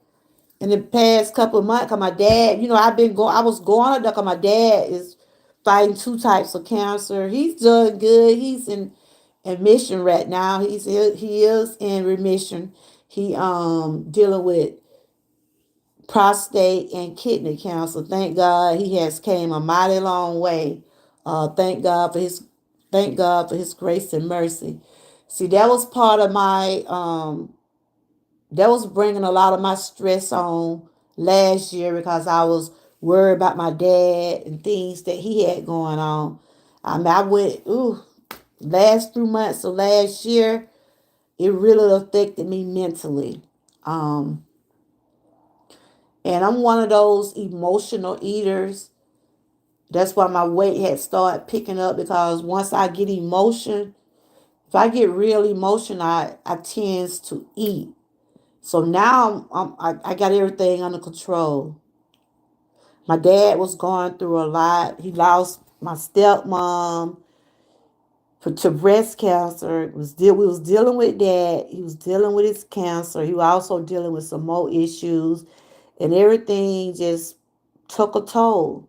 in the past couple of months. Cause my dad, I've been going. I was going up there. Cause my dad is fighting two types of cancer. He's doing good. He's in remission right now. He is in remission. He dealing with prostate and kidney cancer. Thank God he has came a mighty long way. Thank God for his grace and mercy. See, that was part of my that was bringing a lot of my stress on last year because I was worried about my dad and things that he had going on. I went last 3 months of last year. It really affected me mentally. Um, and I'm one of those emotional eaters. That's why my weight had started picking up because once I get emotion, if I get real emotion, I tends to eat. So now I got everything under control. My dad was going through a lot. He lost my stepmom to breast cancer. We was dealing with that. He was dealing with his cancer. He was also dealing with some more issues, and everything just took a toll.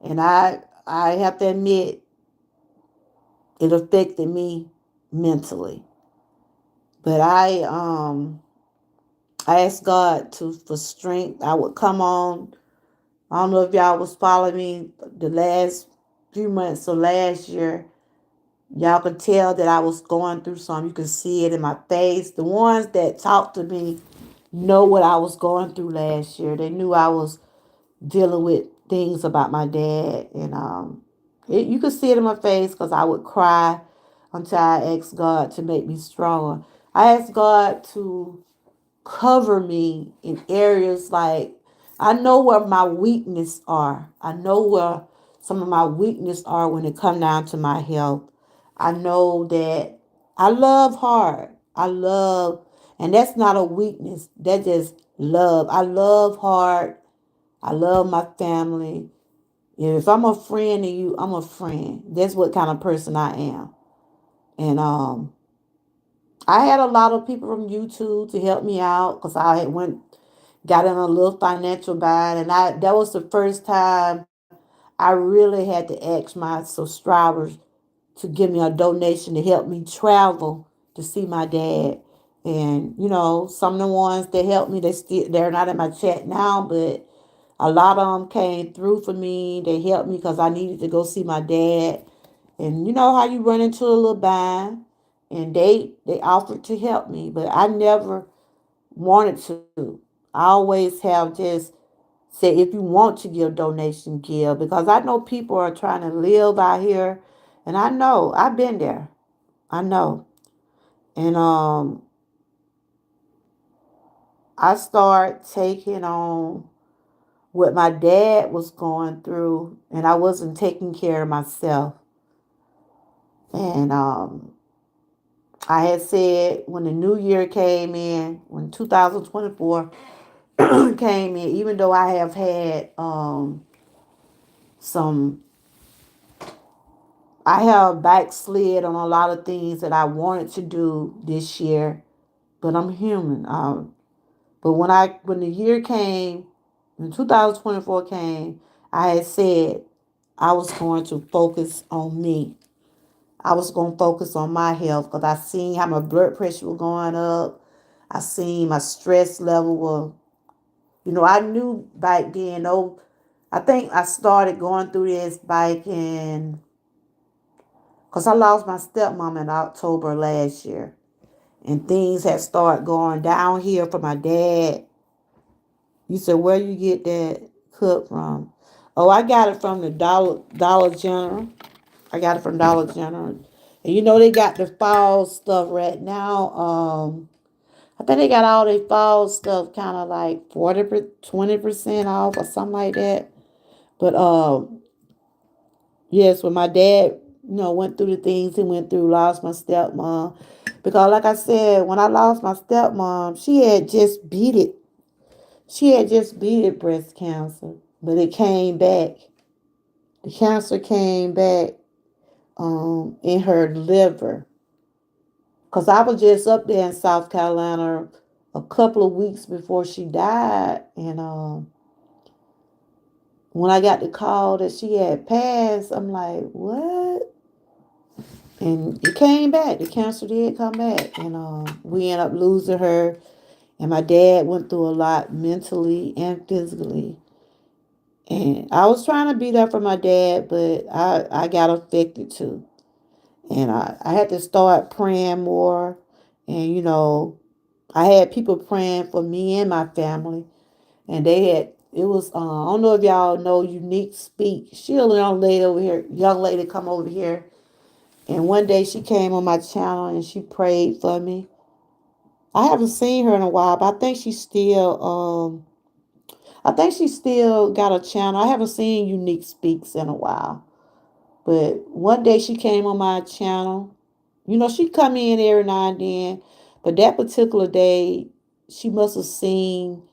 And I have to admit, it affected me mentally. But I asked God for strength. I would come on. I don't know if y'all was following me the last few months of last year. Y'all could tell that I was going through something. You could see it in my face. The ones that talked to me know what I was going through last year. They knew I was dealing with things about my dad, and you could see it in my face because I would cry until I asked God to make me stronger. I asked God to cover me in areas like I know where my weakness are. I know where some of my weakness are when it come down to my health. I know that I love hard. And that's not a weakness. That's just love. I love hard. I love my family. If I'm a friend to you, I'm a friend. That's what kind of person I am. And I had a lot of people from YouTube to help me out because I had got in a little financial bind, and that was the first time I really had to ask my subscribers to give me a donation to help me travel to see my dad. And some of the ones that helped me, they're not in my chat now, but a lot of them came through for me. They helped me because I needed to go see my dad. And you know how you run into a little bind, and they offered to help me, but I never wanted to. I always have just said, if you want to give donation, give, because I know people are trying to live out here, and I know I've been there. I know, and I start taking on what my dad was going through, and I wasn't taking care of myself. And I had said when the new year came in, when 2024 came in, even though I have had some, I have backslid on a lot of things that I wanted to do this year, but I'm human. But when the year came, when 2024 came, I had said I was going to focus on me. I was going to focus on my health because I seen how my blood pressure was going up. I seen my stress level was, I knew back then. Oh, I think I started going through this back in, because I lost my stepmom in October last year. And things had started going downhill for my dad. You said, where you get that cook from? Oh, I got it from the Dollar General. I got it from Dollar General. And they got the fall stuff right now. I think they got all their fall stuff kind of like 20% off or something like that. But yes, when my dad, went through the things he went through, lost my stepmom. Because like I said, when I lost my stepmom, she had just beat it. She had just beat it breast cancer. But it came back. The cancer came back in her liver. Because I was just up there in South Carolina a couple of weeks before she died. And when I got the call that she had passed, I'm like, what? And it came back. The cancer did come back. And we ended up losing her. And my dad went through a lot mentally and physically. And I was trying to be there for my dad, but I got affected too. And I had to start praying more. And, I had people praying for me and my family. And it was, I don't know if y'all know Unique Speak. She a young lady come over here. And one day she came on my channel and she prayed for me. I haven't seen her in a while, but I think she still got a channel. I haven't seen Unique Speaks in a while. But one day she came on my channel. She come in every now and then. But that particular day, she must have seen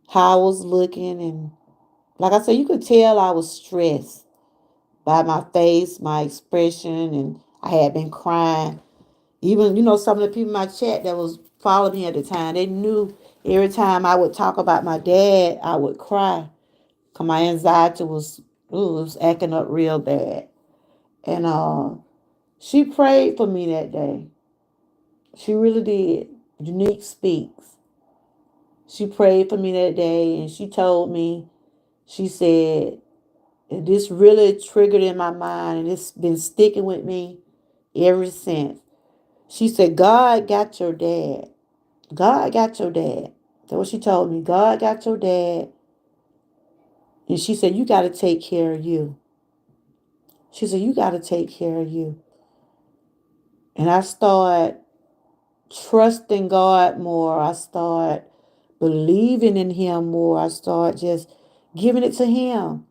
how I was looking. And like I said, you could tell I was stressed by my face, my expression, and I had been crying. Even, some of the people in my chat that was following me at the time, they knew every time I would talk about my dad, I would cry. Because my anxiety was acting up real bad. And she prayed for me that day. She really did. Unique Speaks. She prayed for me that day and she told me, she said, this really triggered in my mind and it's been sticking with me ever since. She said, God got your dad. God got your dad. That's what she told me. God got your dad. And she said, you got to take care of you. She said, you got to take care of you. And I started trusting God more. I started believing in Him more. I started just giving it to Him.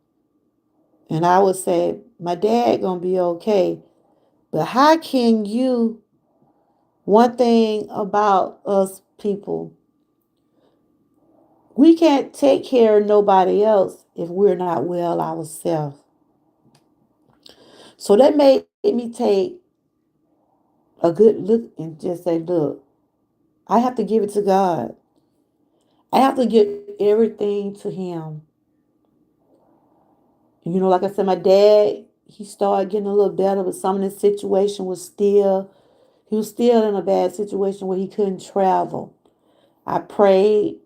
And I would say, my dad gonna be okay. But how can one thing about us people, we can't take care of nobody else if we're not well ourselves. So that made me take a good look and just say, look, I have to give it to God. I have to give everything to Him. Like I said, my dad, he started getting a little better, but some of the situation he was still in a bad situation where he couldn't travel. I prayed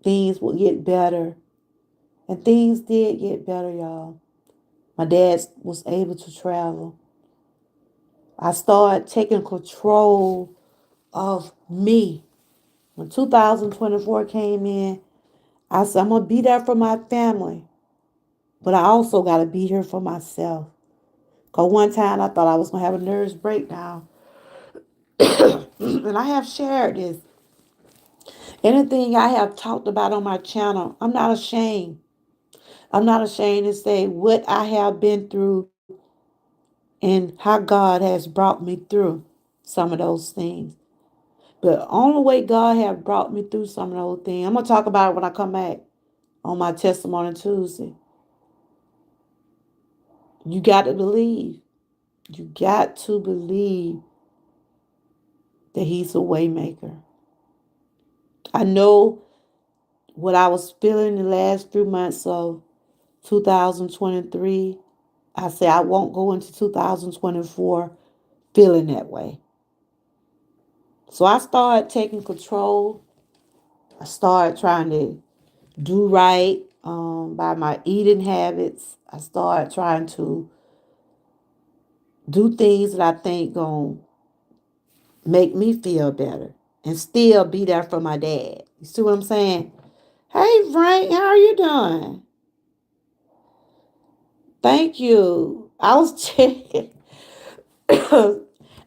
things would get better. And things did get better, y'all. My dad was able to travel. I started taking control of me. When 2024 came in, I said, I'm going to be there for my family, but I also got to be here for myself. Because one time I thought I was going to have a nervous breakdown. And I have shared this. Anything I have talked about on my channel, I'm not ashamed. I'm not ashamed to say what I have been through and how God has brought me through some of those things. But only way God have brought me through some of those things, I'm gonna talk about it when I come back on my testimony Tuesday. You got to believe. You got to believe that He's a waymaker. I know what I was feeling the last few months of 2023. I said I won't go into 2024 feeling that way. So I started taking control. I started trying to do right by my eating habits. I started trying to do things that I think gonna make me feel better and still be there for my dad. You see what I'm saying? Hey Frank, how are you doing? Thank you. I was checking.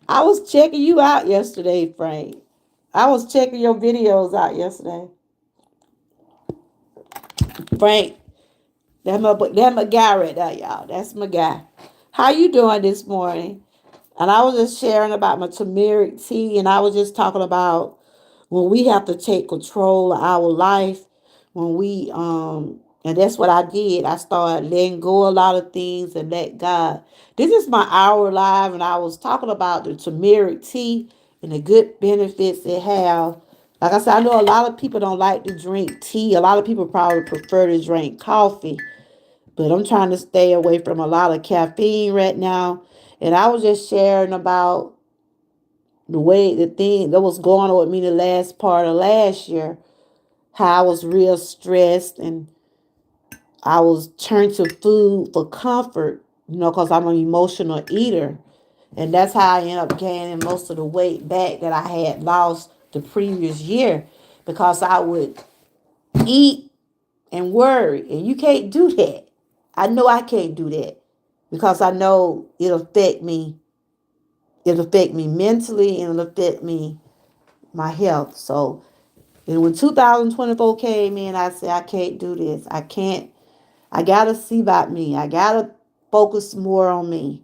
I was checking you out yesterday, Frank. I was checking your videos out yesterday. Frank, that my guy right there, y'all. That's my guy. How you doing this morning? And I was just sharing about my turmeric tea, and I was just talking about when we have to take control of our life, when we and that's what I did. I started letting go a lot of things and let God. This is my hour live, and I was talking about the turmeric tea and the good benefits it have. Like I said, I know a lot of people don't like to drink tea. A lot of people probably prefer to drink coffee. But I'm trying to stay away from a lot of caffeine right now. And I was just sharing about the thing that was going on with me the last part of last year, how I was real stressed and I was turned to food for comfort, because I'm an emotional eater. And that's how I ended up gaining most of the weight back that I had lost the previous year because I would eat and worry. And you can't do that. I know I can't do that because I know it'll affect me. It'll affect me mentally and it'll affect me, my health. So, and when 2024 came in, I said, I can't do this. I can't. I got to see about me. I got to focus more on me.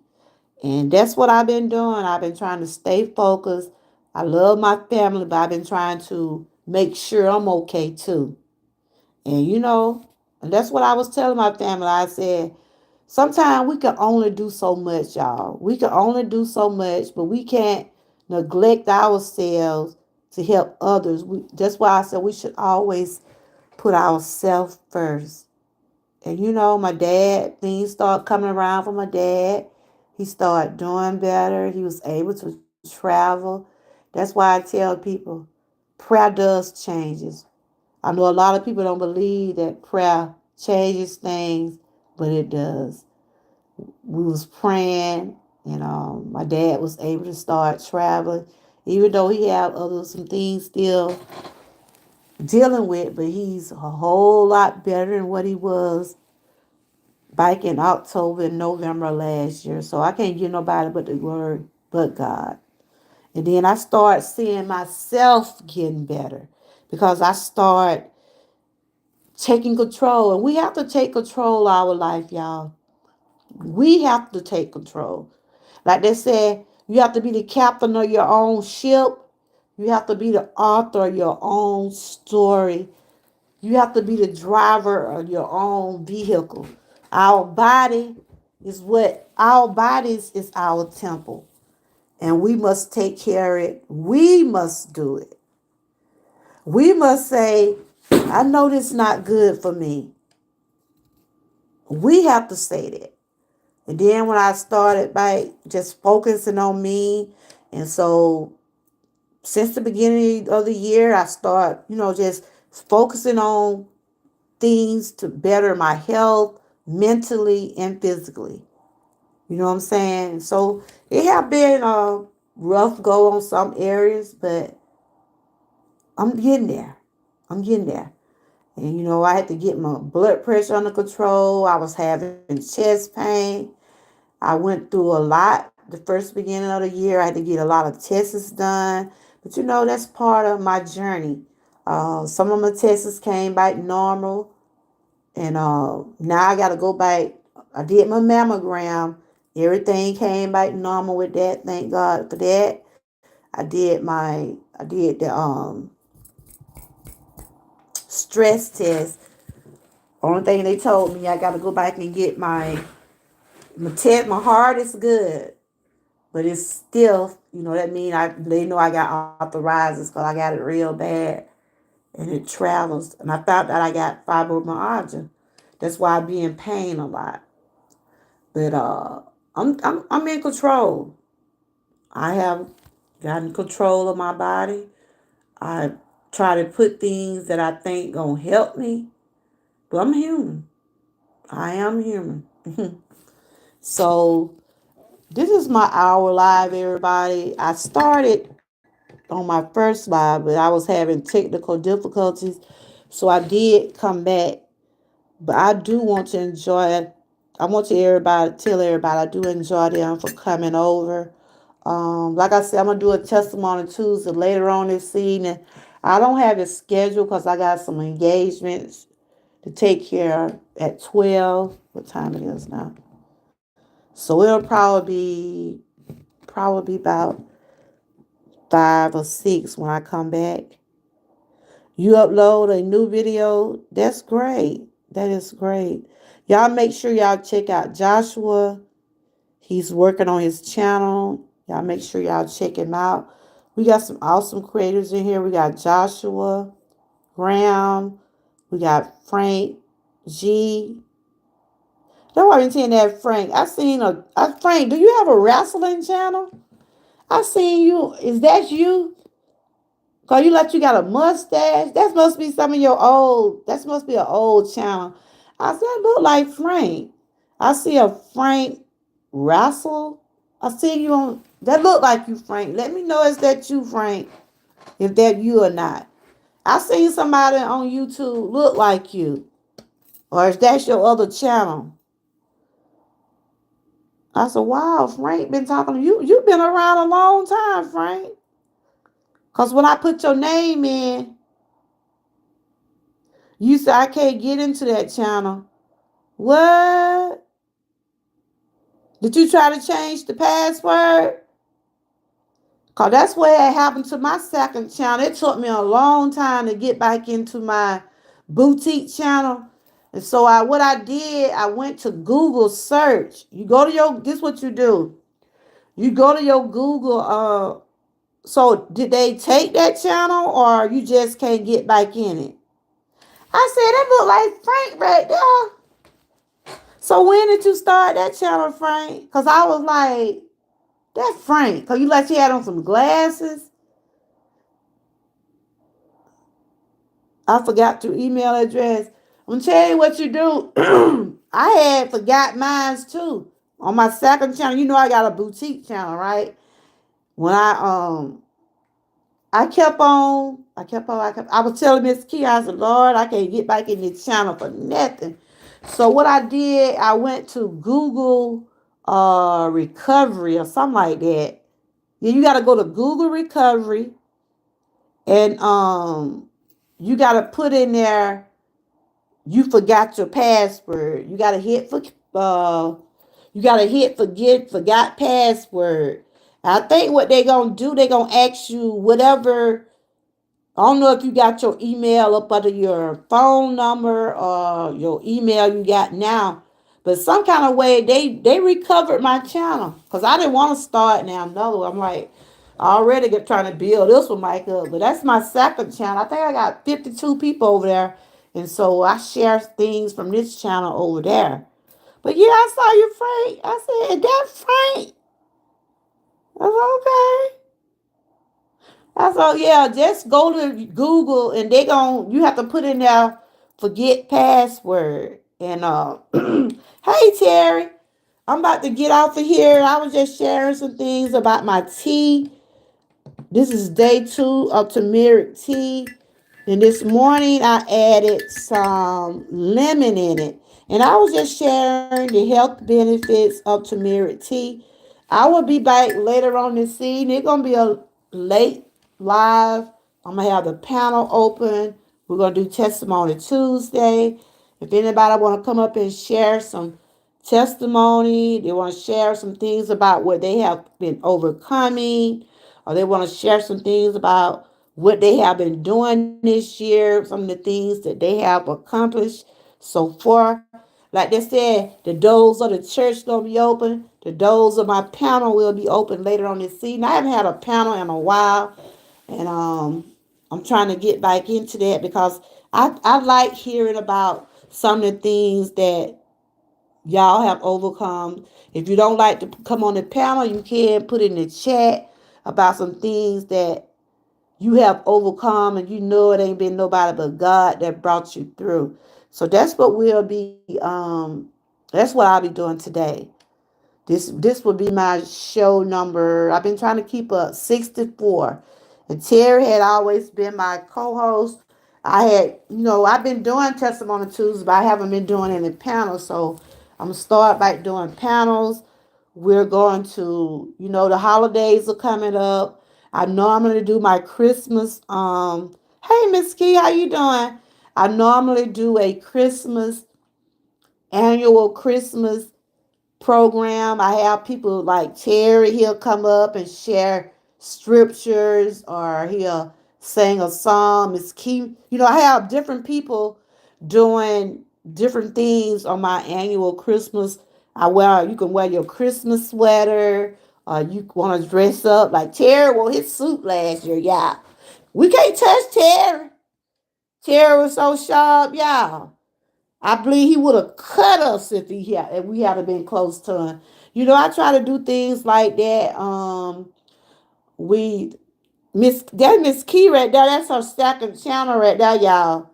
And that's what I've been doing. I've been trying to stay focused. I love my family, but I've been trying to make sure I'm okay too. And and that's what I was telling my family. I said, sometimes we can only do so much, y'all. We can only do so much, but we can't neglect ourselves to help others. That's why I said we should always put ourselves first. And my dad, things started coming around for my dad. He started doing better. He was able to travel. That's why I tell people prayer does changes. I know a lot of people don't believe that prayer changes things, but it does. We was praying, and my dad was able to start traveling, even though he had some things still dealing with, but he's a whole lot better than what he was back in October and November last year. So I can't give nobody but the word, but God. And then I start seeing myself getting better because I start taking control. And we have to take control of our life, y'all. We have to take control. Like they said, you have to be the captain of your own ship. You have to be the author of your own story. You have to be the driver of your own vehicle. Our body our bodies is our temple. And we must take care of it. We must do it. We must say, I know this is not good for me. We have to say that. And then when I started by just focusing on me, and so since the beginning of the year, I start, just focusing on things to better my health mentally and physically. You know what I'm saying? So it have been a rough go on some areas, but I'm getting there. I'm getting there. And I had to get my blood pressure under control. I was having chest pain. I went through a lot the first beginning of the year. I had to get a lot of tests done. But that's part of my journey Some of my tests came back normal. And now I got to go back. I did my mammogram. Everything came back normal with that. Thank God for that. I did the stress test. Only thing they told me, I got to go back and get my test. My heart is good, but it's still, that mean they know I got arthritis because I got it real bad and it travels. And I found that I got fibromyalgia. That's why I be in pain a lot. But I'm in control. I have gotten control of my body. I try to put things that I think gonna help me. But I'm human. I am human. So this is my hour live, everybody. I started on my first live, but I was having technical difficulties. So I did come back. But I do want to enjoy. I want to tell everybody I do enjoy them for coming over. Like I said, I'm gonna do a testimony Tuesday later on this evening. I don't have it scheduled because I got some engagements to take care of at 12. What time it is now? So it'll probably be about 5 or 6 when I come back. You upload a new video, that's great. That is great. Y'all make sure y'all check out Joshua. He's working on his channel. Y'all make sure y'all check him out. We got some awesome creators in here. We got Joshua Graham. We got Frank G. Don't worry, saying that Frank. Frank. Do you have a wrestling channel? I seen you. Is that you? Cause you got a mustache. That must be some of your old. That must be an old channel. I said, look like Frank. I see a Frank Russell. I see you on. That look like you, Frank. Let me know is that you, Frank. If that you or not. I seen somebody on YouTube look like you, or is that your other channel? I said, wow, Frank been talking to you. You've been around a long time, Frank. Cause when I put your name in, you said I can't get into that channel. What? Did you try to change the password? Cause that's what had happened to my second channel. It took me a long time to get back into my boutique channel. And so what I did, I went to Google search. You go to this is what you do. You go to your Google, so did they take that channel or you just can't get back in it? I said, that look like Frank right there. So when did you start that channel, Frank? Because I was like, that Frank. Because you had on some glasses. I forgot your email address. I'm gonna tell you what you do. I had forgot mine too. On my second channel, I got a boutique channel, right? When I was telling Miss Key, I said, Lord, I can't get back in this channel for nothing. So what I did, I went to Google recovery or something like that. Yeah, you gotta go to Google recovery and you gotta put in there you forgot your password. You gotta hit forgot password. I think what they gonna do, they gonna ask you whatever. I don't know if you got your email up under your phone number or your email you got now. But some kind of way they recovered my channel. Because I didn't want to start now another one. I'm like, I already trying to build this one mic up. But that's my second channel. I think I got 52 people over there. And so I share things from this channel over there. But yeah, I saw you, Frank. I said, that Frank? I was okay. So yeah, just go to Google and you have to put in there forget password. And hey Terry, I'm about to get off of here. I was just sharing some things about my tea. This is day 2 of turmeric tea. And this morning I added some lemon in it. And I was just sharing the health benefits of turmeric tea. I will be back later on this evening. It's going to be a late live I'm going to have the panel open. We're going to do Testimony Tuesday. If anybody want to come up and share some testimony, they want to share some things about what they have been overcoming, or they want to share some things about what they have been doing this year, some of the things that they have accomplished so far. Like they said, the doors of the church gonna be open. The doors of my panel will be open later on this season. I haven't had a panel in a while, and I'm trying to get back into that because I like hearing about some of the things that y'all have overcome. If you don't like to come on the panel, you can put in the chat about some things that you have overcome, and you know it ain't been nobody but God that brought you through. So that's what we'll be. That's what I'll be doing today. This will be my show number. I've been trying to keep up 64. And Terry had always been my co-host. I've been doing Testimony Tuesdays, but I haven't been doing any panels. So I'm gonna start by doing panels. We're going to, the holidays are coming up. I normally do my Christmas. Hey Miss Key, how you doing? I normally do a annual Christmas program. I have people like Terry, he'll come up and share scriptures, or he'll sing a song. Miss Key, I have different people doing different things on my annual Christmas. You can wear your Christmas sweater, you want to dress up like Terry wore his suit last year, yeah. We can't touch Terry. Terry was so sharp, y'all. I believe he would have cut us if we hadn't been close to him. I try to do things like that. We Miss Key right there. That's her second channel right there, y'all.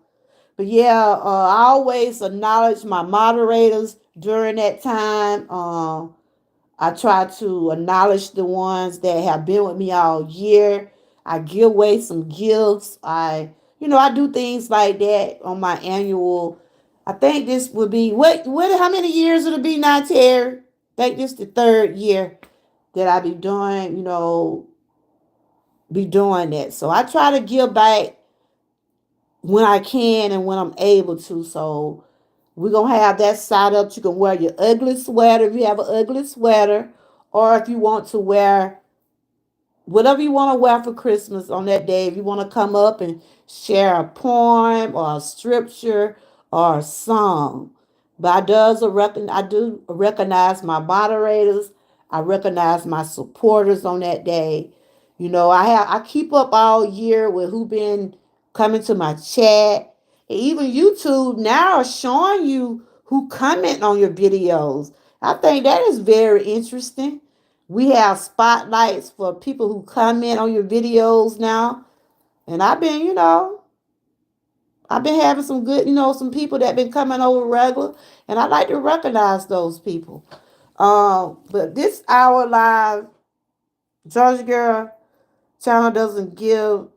But yeah, I always acknowledge my moderators during that time. I try to acknowledge the ones that have been with me all year. I give away some gifts. I do things like that on my annual. I think this would be how many years it'll be now, Terry? I think this the third year that I be doing that. So I try to give back when I can and when I'm able to. So we're going to have that side up. You can wear your ugly sweater if you have an ugly sweater, or if you want to wear whatever you want to wear for Christmas on that day. If you want to come up and share a poem or a scripture or a song. But I do recognize my moderators. I recognize my supporters on that day. I keep up all year with who been coming to my chat. And even YouTube now is showing you who comment on your videos. I think that is very interesting. We have spotlights for people who comment on your videos now. And I've been having some good, some people that been coming over regular. And I like to recognize those people. But this hour live, Georgia Girl channel doesn't give.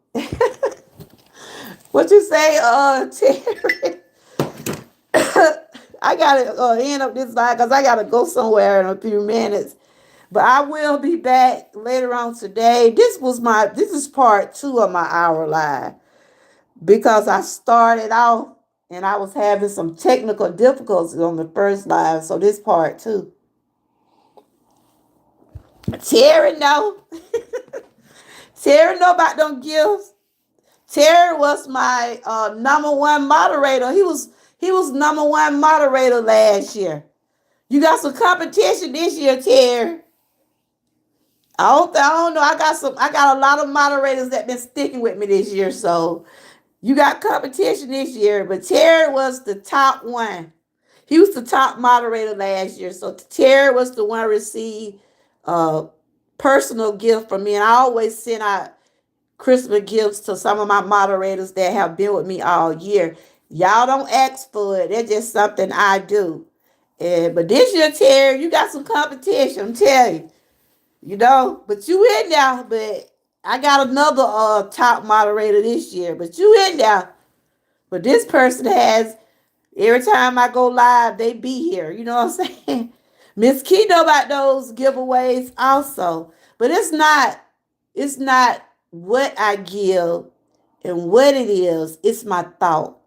What you say, Terry? I gotta end up this live because I gotta go somewhere in a few minutes. But I will be back later on today. This is part 2 of my hour live, because I started off and I was having some technical difficulties on the first live. So this part 2. Terry know. Terry know about them gifts. Terry was my number 1 moderator. He was number 1 moderator last year. You got some competition this year, Terry. I don't know. I got a lot of moderators that been sticking with me this year. So you got competition this year. But Terry was the top one. He was the top moderator last year. So Terry was the one who received a personal gift from me. And I always send out Christmas gifts to some of my moderators that have been with me all year. Y'all don't ask for it. That's just something I do. But this year, Terry, you got some competition. I'm telling you. But you in there. But I got another top moderator this year. But you in there. But this person has, every time I go live, they be here. You know what I'm saying? Miss Key know about those giveaways also. But it's not what I give. And what it is, it's my thought.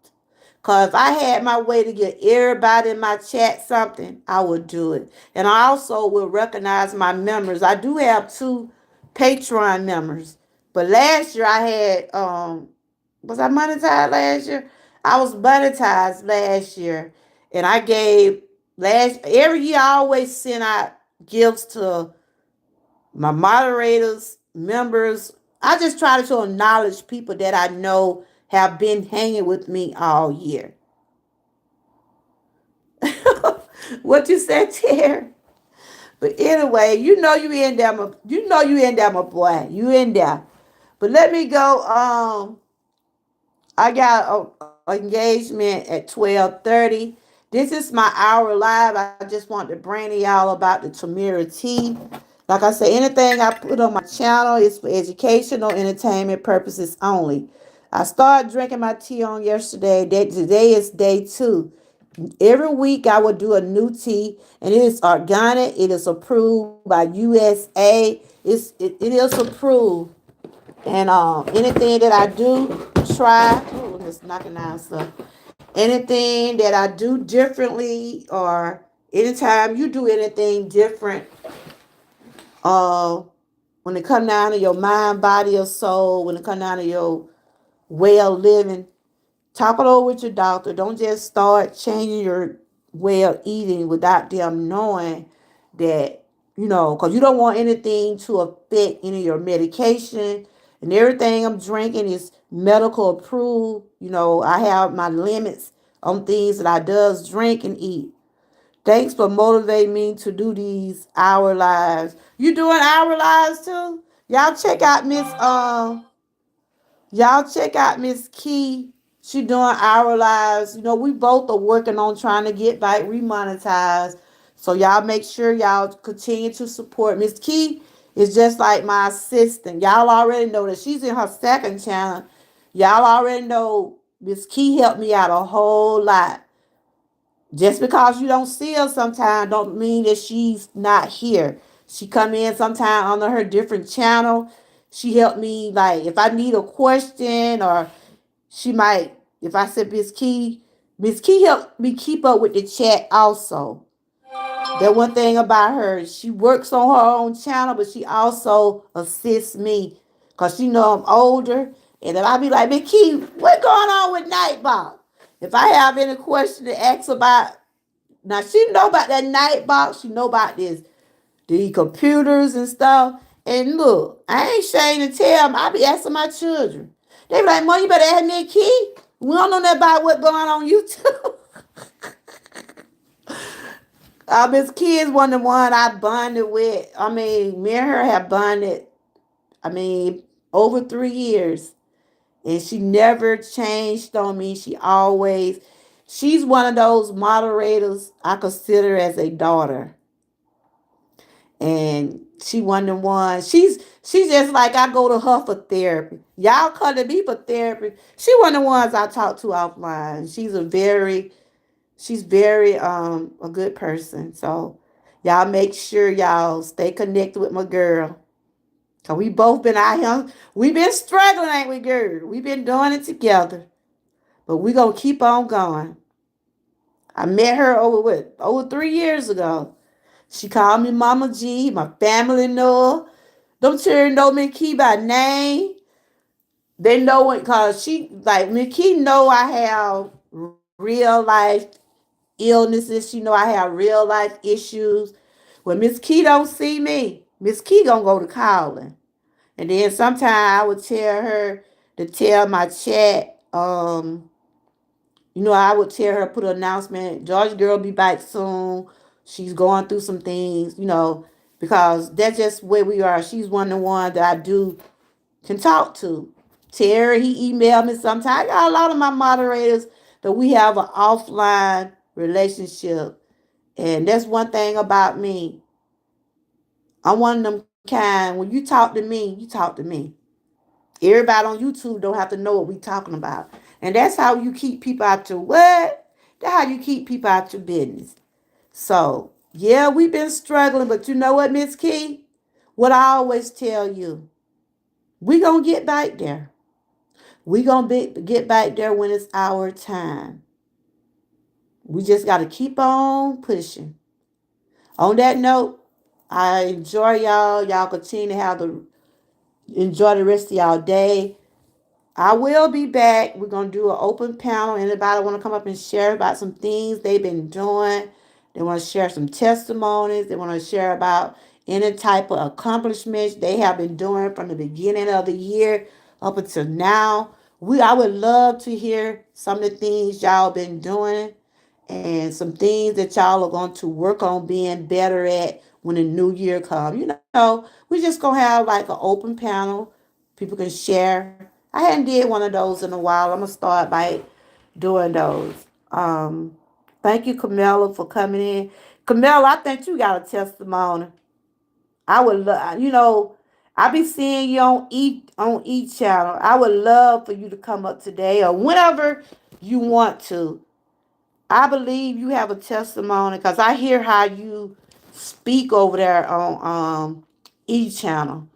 Because if I had my way to get everybody in my chat something, I would do it. And I also will recognize my members. I do have 2 Patreon members. But last year I had, was I monetized last year? I was monetized last year. And I gave, every year I always send out gifts to my moderators, members. I just try to acknowledge people that I know have been hanging with me all year. What you said, Terry? But anyway, you in there, my boy. You in there. But let me go. I got a engagement at 12:30. This is my hour live. I just want to bring to y'all about the Tamira tea. Like I say, anything I put on my channel is for educational, entertainment purposes only. I started drinking my tea on yesterday. Today is day 2. Every week I will do a new tea, and it is organic. It is approved by USA. It is approved, and anything that I do try. Oh, I'm just knocking down stuff. Anything that I do differently, or anytime you do anything different, uh, when it come down to your mind, body, or soul, when it come down to your way of living, talk it over with your doctor. Don't just start changing your way of eating without them knowing that, because you don't want anything to affect any of your medication. And everything I'm drinking is medical approved. I have my limits on things that I does drink and eat. Thanks for motivating me to do these hour lives. You doing hour lives too? Y'all check out Miss Key. She doing our lives. We both are working on trying to get back remonetized. So y'all make sure y'all continue to support. Miss Key is just like my assistant. Y'all already know that she's in her second channel. Y'all already know Miss Key helped me out a whole lot. Just because you don't see her sometimes don't mean that she's not here. She come in sometime on her different channel. She helped me, like, if I need a question, or she might, if I said Miss Key helped me keep up with the chat also. That one thing about her, she works on her own channel, but she also assists me because she know I'm older. And then I be like, Miss Key, what going on with Nightbot? If I have any question to ask about, now she know about that Nightbot, she know about the computers and stuff. And look, I ain't ashamed to tell them. I be asking my children. They be like, Mom, you better ask me a key. We don't know nothing about what's going on YouTube. Miss Key is one of the one I bonded with. I mean, me and her have bonded, over 3 years. And she never changed on me. She's one of those moderators I consider as a daughter. And she one of the ones. She's just like I go to her for therapy. Y'all come to me for therapy. She one of the ones I talk to offline. She's very a good person. So y'all make sure y'all stay connected with my girl. Cause we both been out here. We been struggling, ain't we, girl? We been doing it together. But we gonna keep on going. I met her over 3 years ago. She called me Mama G. My family know her. Them children know Miss Key by name. They know it because Miss Key know I have real life illnesses. She know I have real life issues. When Miss Key don't see me, Miss Key gonna go to calling. And then sometimes I would tell her to tell my chat, I would tell her, put an announcement, George girl be back soon. She's going through some things, because that's just where we are. She's one of the ones that I can talk to. Terry, he emailed me sometimes. I got a lot of my moderators that we have an offline relationship. And that's one thing about me. I'm one of them kind, when you talk to me, you talk to me. Everybody on YouTube don't have to know what we talking about. And that's how you keep people out your what? That's how you keep people out your business. So, yeah, we've been struggling, but you know what, Miss Key? What I always tell you, we gonna get back there. We gonna get back there when it's our time. We just got to keep on pushing. On that note, I enjoy y'all. Y'all continue to enjoy the rest of y'all day. I will be back. We're gonna do an open panel. Anybody want to come up and share about some things they've been doing? They want to share some testimonies. They want to share about any type of accomplishments they have been doing from the beginning of the year up until now. I would love to hear some of the things y'all been doing and some things that y'all are going to work on being better at when the new year comes. We just gonna have like an open panel. People can share. I hadn't did one of those in a while. I'm gonna start by doing those. Um, Thank you, Camilla, for coming in. Camilla, I think you got a testimony. I would love, I be seeing you on each channel. I would love for you to come up today or whenever you want to. I believe you have a testimony because I hear how you speak over there on each channel.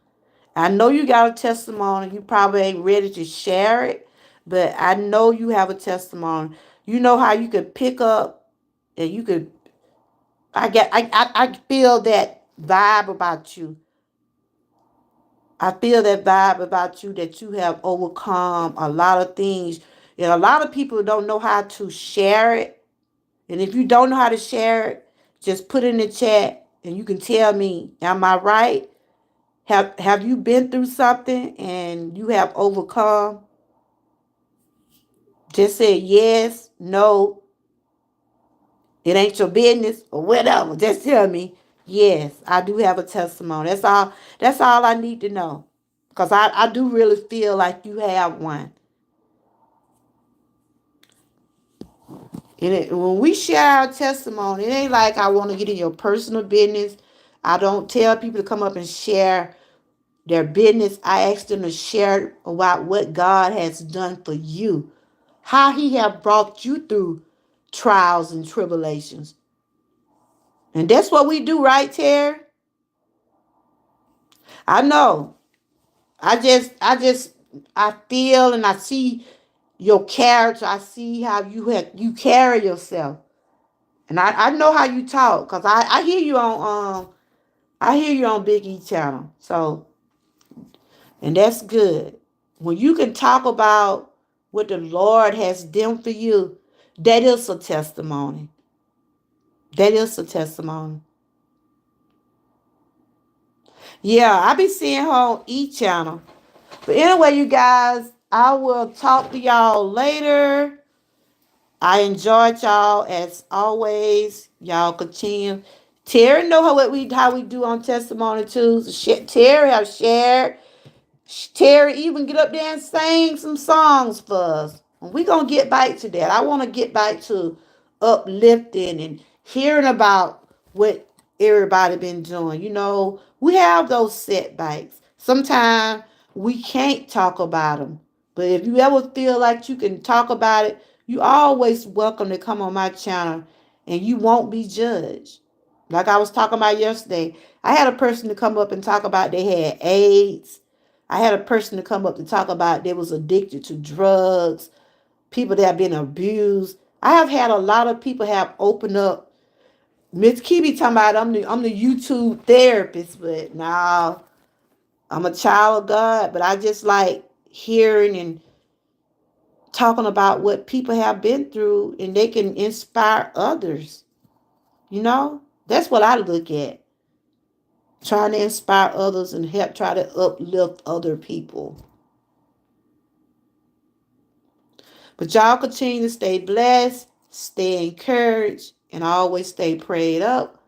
I know you got a testimony. You probably ain't ready to share it, but I know you have a testimony. You know how you could pick up and you could. I feel that vibe about you. I feel that vibe about you that you have overcome a lot of things. And a lot of people don't know how to share it. And if you don't know how to share it, just put it in the chat and you can tell me, am I right? Have you been through something and you have overcome? Just say yes, no, it ain't your business or whatever. Just tell me, yes, I do have a testimony. That's all I need to know. Because I do really feel like you have one. When we share our testimony, it ain't like I want to get in your personal business. I don't tell people to come up and share their business. I ask them to share about what God has done for you, how He have brought you through trials and tribulations. And that's what we do, right, Terry? I know. I feel and I see your character. I see how you carry yourself. And I know how you talk because I hear you on Big E channel. So, and that's good. When you can talk about what the Lord has done for you, that is a testimony. That is a testimony. Yeah, I be seeing her on each channel. But anyway, you guys, I will talk to y'all later. I enjoyed y'all as always. Y'all continue. Terry know how we do on Testimony Tuesday. Terry have shared. Terry even get up there and sing some songs for us. And we gonna get back to that. I want to get back to uplifting and hearing about what everybody been doing. We have those setbacks. Sometimes we can't talk about them. But if you ever feel like you can talk about it, you always welcome to come on my channel and you won't be judged. Like I was talking about yesterday, I had a person to come up and talk about they had AIDS. I had a person to come up to talk about they was addicted to drugs, people that have been abused. I have had a lot of people have opened up. Miss Kibi talking about I'm the YouTube therapist, but now I'm a child of God. But I just like hearing and talking about what people have been through and they can inspire others. That's what I look at. Trying to inspire others and help try to uplift other people. But y'all continue to stay blessed, stay encouraged, and always stay prayed up.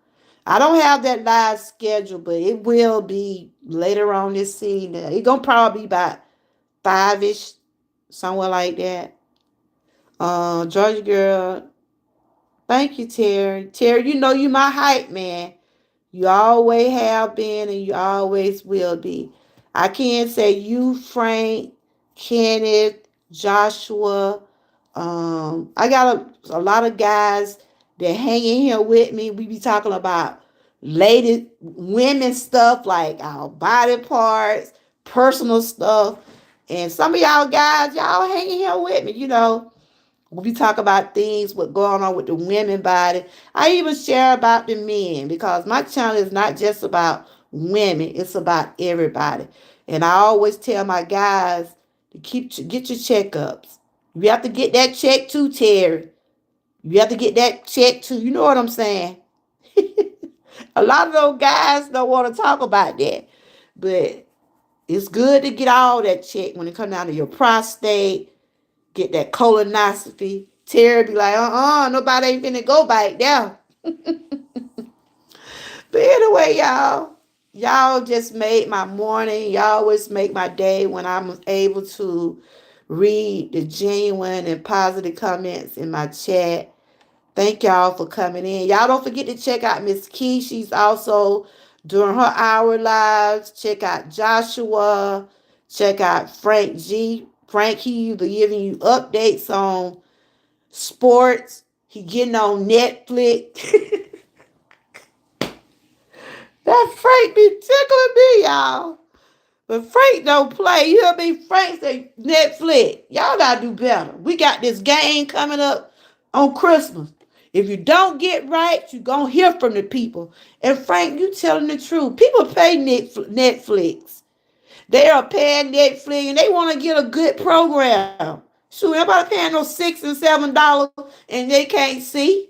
I don't have that live schedule, but it will be later on this season. It's going to probably be about 5-ish, somewhere like that. Georgia girl, thank you, Terry. Terry, you my hype, man. You always have been and you always will be. I can't say you, Frank, Kenneth, Joshua. I got a lot of guys that hang in here with me. We be talking about women stuff like our body parts, personal stuff. And some of y'all guys, y'all hanging here with me, when we talk about things, what going on with the women body. I even share about the men because my channel is not just about women, it's about everybody. And I always tell my guys to get your checkups. You have to get that check too, Terry. You have to get that check too. You know what I'm saying? A lot of those guys don't want to talk about that. But it's good to get all that checked when it comes down to your prostate, get that colonoscopy. Terry be like, nobody ain't finna go back there. But anyway, y'all just made my morning. Y'all always make my day when I'm able to read the genuine and positive comments in my chat. Thank y'all for coming in. Y'all don't forget to check out Miss Key. She's also doing her hour lives. Check out Joshua. Check out Frank G. Frank, he be giving you updates on sports. He getting on Netflix. That Frank be tickling me, y'all. But Frank don't play. You hear me? Frank say Netflix. Y'all gotta do better. We got this game coming up on Christmas. If you don't get right, you gonna hear from the people. And Frank, you telling the truth. People pay Netflix. They are paying Netflix and they want to get a good program. Shoot, everybody paying those $6 and $7 and they can't see.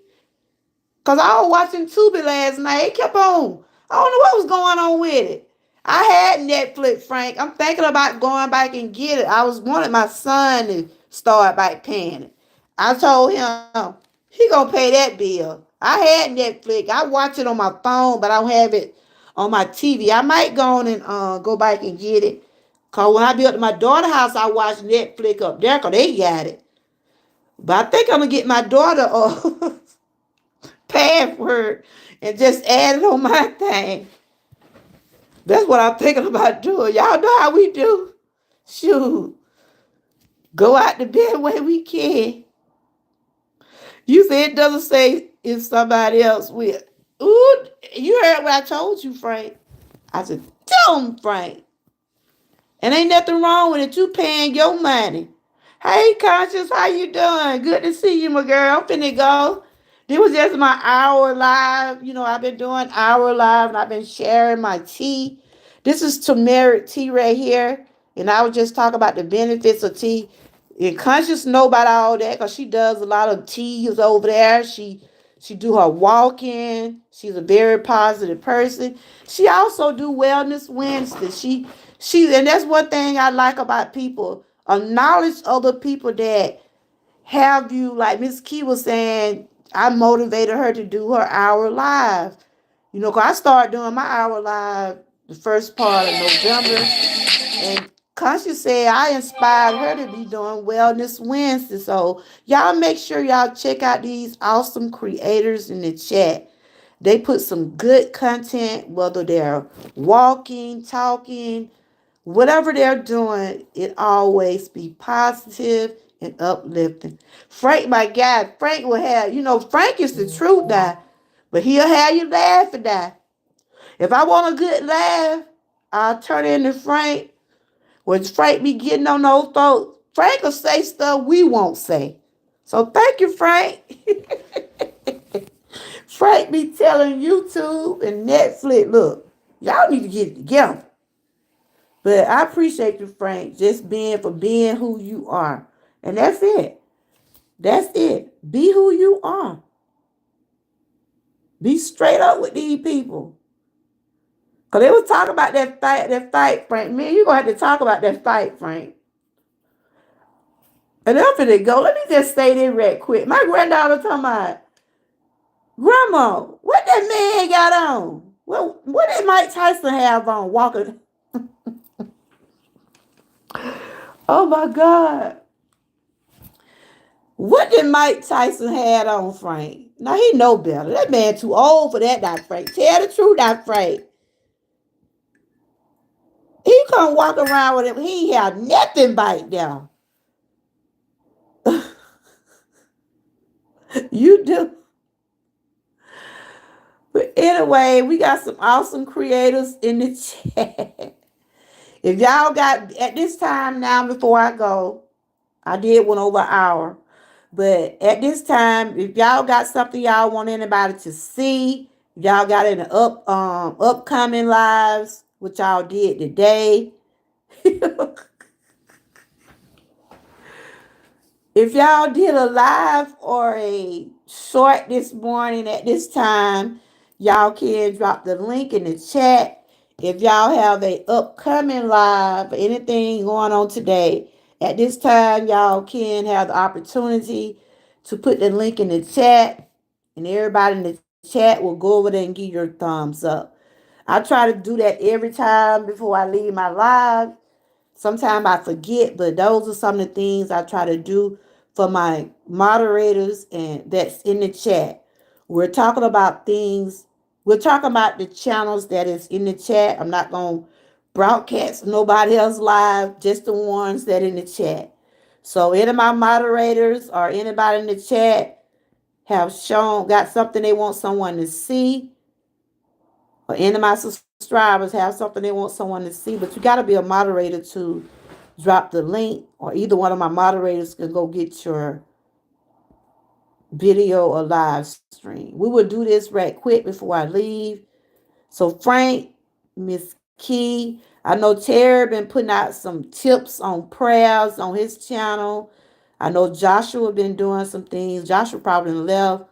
Cause I was watching Tubi last night. It kept on. I don't know what was going on with it. I had Netflix, Frank. I'm thinking about going back and get it. I was wanting my son to start back paying it. I told him he gonna pay that bill. I had Netflix. I watch it on my phone, but I don't have it on my TV. I might go on and go back and get it. Cause when I be up to my daughter's house, I watch Netflix up there. Cause they got it. But I think I'm gonna get my daughter password and just add it on my thing. That's what I'm thinking about doing. Y'all know how we do. Shoot. Go out to bed when we can. You said it doesn't say if somebody else will. Ooh, you heard what I told you, Frank. I said, tell him, Frank. And ain't nothing wrong with it. You paying your money. Hey, Conscious, how you doing? Good to see you, my girl. I'm finna go. This was just my hour live. I've been doing hour live and I've been sharing my tea. This is turmeric tea right here. And I was just talking about the benefits of tea. And Conscious know about all that because she does a lot of teas over there. She do her walking. She's a very positive person. She also do Wellness Wednesday. And that's one thing I like about people. Acknowledge other people that have you, like Miss Key was saying, I motivated her to do her hour live. Cause I started doing my hour live the first part of November. And Conscious said I inspired her to be doing Wellness Wednesday. So y'all make sure y'all check out these awesome creators in the chat. They put some good content, whether they're walking, talking, whatever they're doing, it always be positive and uplifting. Frank, my guy, Frank will have, Frank is the truth now, but he'll have you laughing now. If I want a good laugh, I'll turn into Frank. When Frank be getting on those throats, Frank will say stuff we won't say. So thank you, Frank. Frank be telling YouTube and Netflix, look, y'all need to get it together. But I appreciate you, Frank, just being who you are. And that's it. That's it. Be who you are. Be straight up with these people. Because they was talking about that fight, Frank. Man, you're going to have to talk about that fight, Frank. And I'm finna go. Let me just stay there right quick. My granddaughter talking about, Grandma, what that man got on? What did Mike Tyson have on walking? Oh my God. What did Mike Tyson had on, Frank? Now he know better. That man too old for that, Dr. Frank. Tell the truth, Dr. Frank. He couldn't walk around with him. He had nothing back there. You do. But anyway, we got some awesome creators in the chat. If y'all got at this time now before I go, I did one over an hour. But at this time, if y'all got something y'all want anybody to see, y'all got any upcoming lives, which y'all did today. If y'all did a live or a short this morning at this time, y'all can drop the link in the chat. If y'all have a upcoming live, anything going on today, at this time, y'all can have the opportunity to put the link in the chat, and everybody in the chat will go over there and give your thumbs up. I try to do that every time before I leave my live. Sometimes I forget, but those are some of the things I try to do for my moderators and that's in the chat. We're talking about things. We're talking about the channels that is in the chat. I'm not going to broadcast nobody else live, just the ones that in the chat. So any of my moderators or anybody in the chat have got something they want someone to see, or any of my subscribers have something they want someone to see, but you got to be a moderator to drop the link, or either one of my moderators can go get your video or live stream. We will do this right quick before I leave. So Frank, Miss Key, I know Terry been putting out some tips on prayers on his channel. I know Joshua been doing some things. Joshua probably left.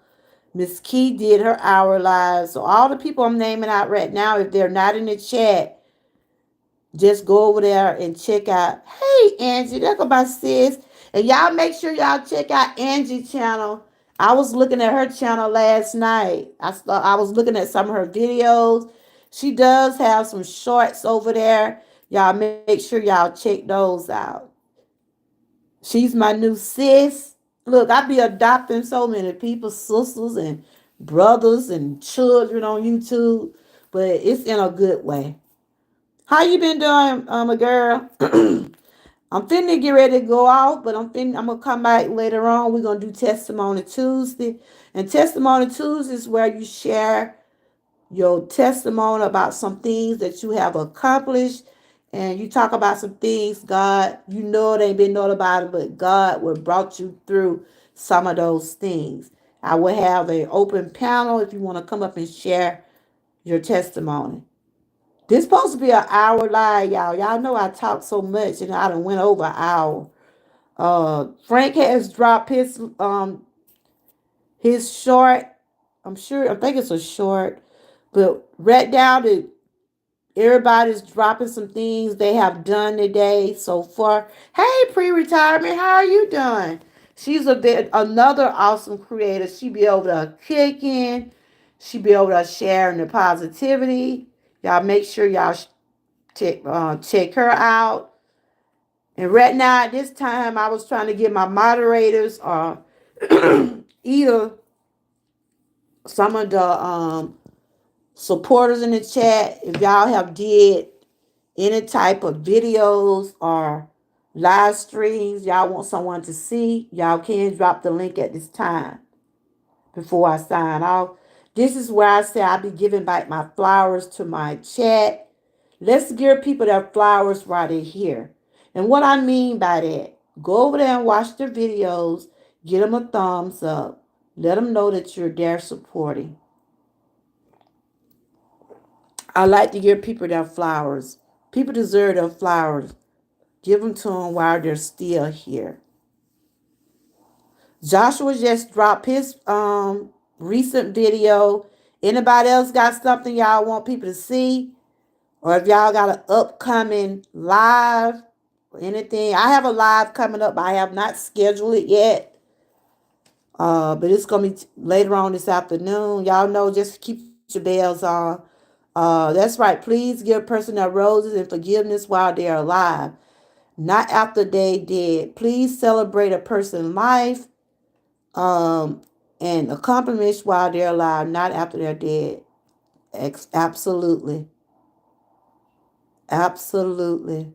Miss Key did her hour live. So all the people I'm naming out right now, if they're not in the chat, just go over there and check out. Hey, Angie, that's my sis. And y'all make sure y'all check out Angie's channel. I was looking at her channel last night. I was looking at some of her videos. She does have some shorts over there. Y'all make sure y'all check those out. She's my new sis. Look, I be adopting so many people's sisters and brothers and children on YouTube, but it's in a good way. How you been doing, my girl? I'm finna get ready to go off, but I'm gonna come back later on. We're gonna do Testimony Tuesday. And Testimony Tuesday is where you share your testimony about some things that you have accomplished. And you talk about some things, God, you know it ain't been known about it, but God will brought you through some of those things. I will have an open panel if you want to come up and share your testimony. This supposed to be an hour live, y'all. Y'all know I talk so much and I done went over an hour. Frank has dropped his short. I think it's a short. But right now that everybody's dropping some things they have done today so far. Hey, pre-retirement, how are you doing? She's another awesome creator. She be over there kicking. She be over there sharing the positivity. Y'all make sure y'all check her out. And right now at this time, I was trying to get my moderators or either some of the supporters in the chat, if y'all have did any type of videos or live streams y'all want someone to see, y'all can drop the link at this time before I sign off. This is where I say I'll be giving back my flowers to my chat. Let's give people their flowers while they're here. And what I mean by that, go over there and watch their videos, give them a thumbs up, let them know that you're there supporting. I like to give people their flowers. People deserve their flowers. Give them to them while they're still here. Joshua just dropped his recent video. Anybody else got something y'all want people to see? Or if y'all got an upcoming live or anything. I have a live coming up. I have not scheduled it yet. But it's going to be later on this afternoon. Y'all know, just keep your bells on. That's right. Please give a person their roses and forgiveness while they're alive, not after they dead. Please celebrate a person's life and accomplish while they're alive, not after they're dead. Absolutely. Absolutely.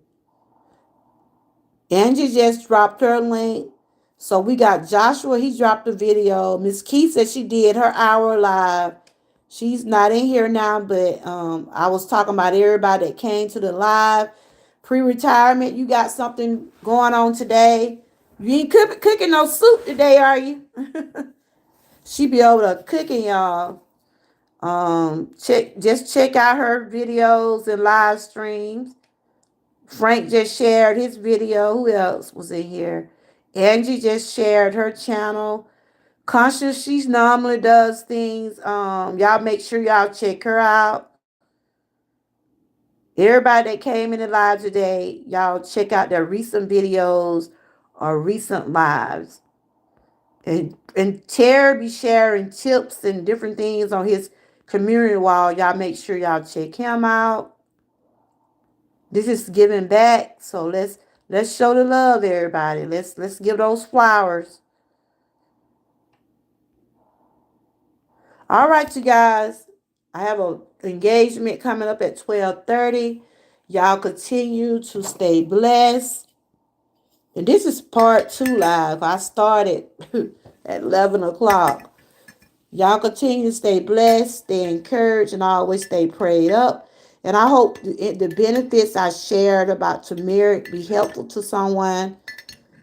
Angie just dropped her link. So we got Joshua. He dropped a video. Miss Keith said she did her hour live. She's not in here now, but I was talking about everybody that came to the live. pre-retirement, you got something going on today. You ain't cooking no soup today, are you? She be over there cooking, y'all. Check out her videos and live streams. Frank just shared his video. Who else was in here? Angie just shared her channel. Conscious, she normally does things. Y'all make sure y'all check her out. Everybody that came in the live today, y'all check out their recent videos or recent lives. And Terry be sharing tips and different things on his community wall. Y'all make sure y'all check him out. This is giving back. So let's show the love, everybody. Let's give those flowers. All right, you guys. I have an engagement coming up at 12:30. Y'all continue to stay blessed. And this is part 2 live. I started at 11 o'clock. Y'all continue to stay blessed, stay encouraged, and always stay prayed up. And I hope the benefits I shared about turmeric be helpful to someone.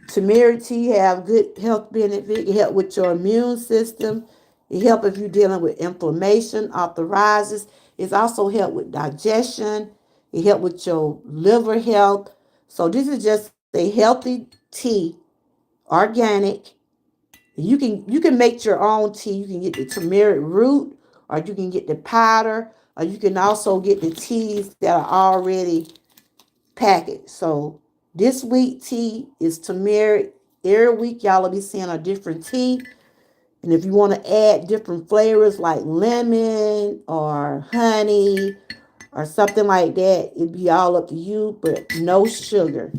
Turmeric tea have good health benefit. It help with your immune system. It help if you're dealing with inflammation, arthritis. It's also help with digestion. It help with your liver health. So this is just a healthy tea, organic. You can make your own tea. You can get the turmeric root, or you can get the powder, or you can also get the teas that are already packaged. So this week tea is turmeric. Every week y'all will be seeing a different tea. And if you want to add different flavors like lemon or honey or something like that, it'd be all up to you, but no sugar.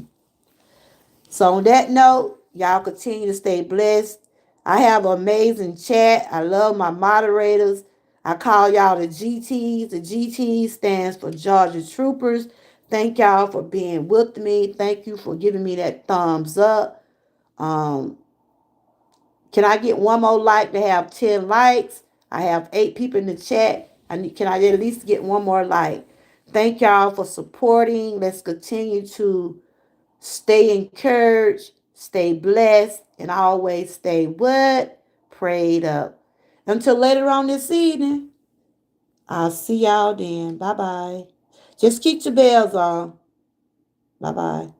So on that note, y'all continue to stay blessed. I have an amazing chat. I love my moderators. I call y'all the GTs. The GT stands for Georgia Troopers. Thank y'all for being with me. Thank you for giving me that thumbs up. Um, can I get one more like to have 10 likes? I have 8 people in the chat. Can I at least get one more like? Thank y'all for supporting. Let's continue to stay encouraged, stay blessed, and always stay what? Prayed up. Until later on this evening, I'll see y'all then. Bye-bye. Just keep your bells on. Bye-bye.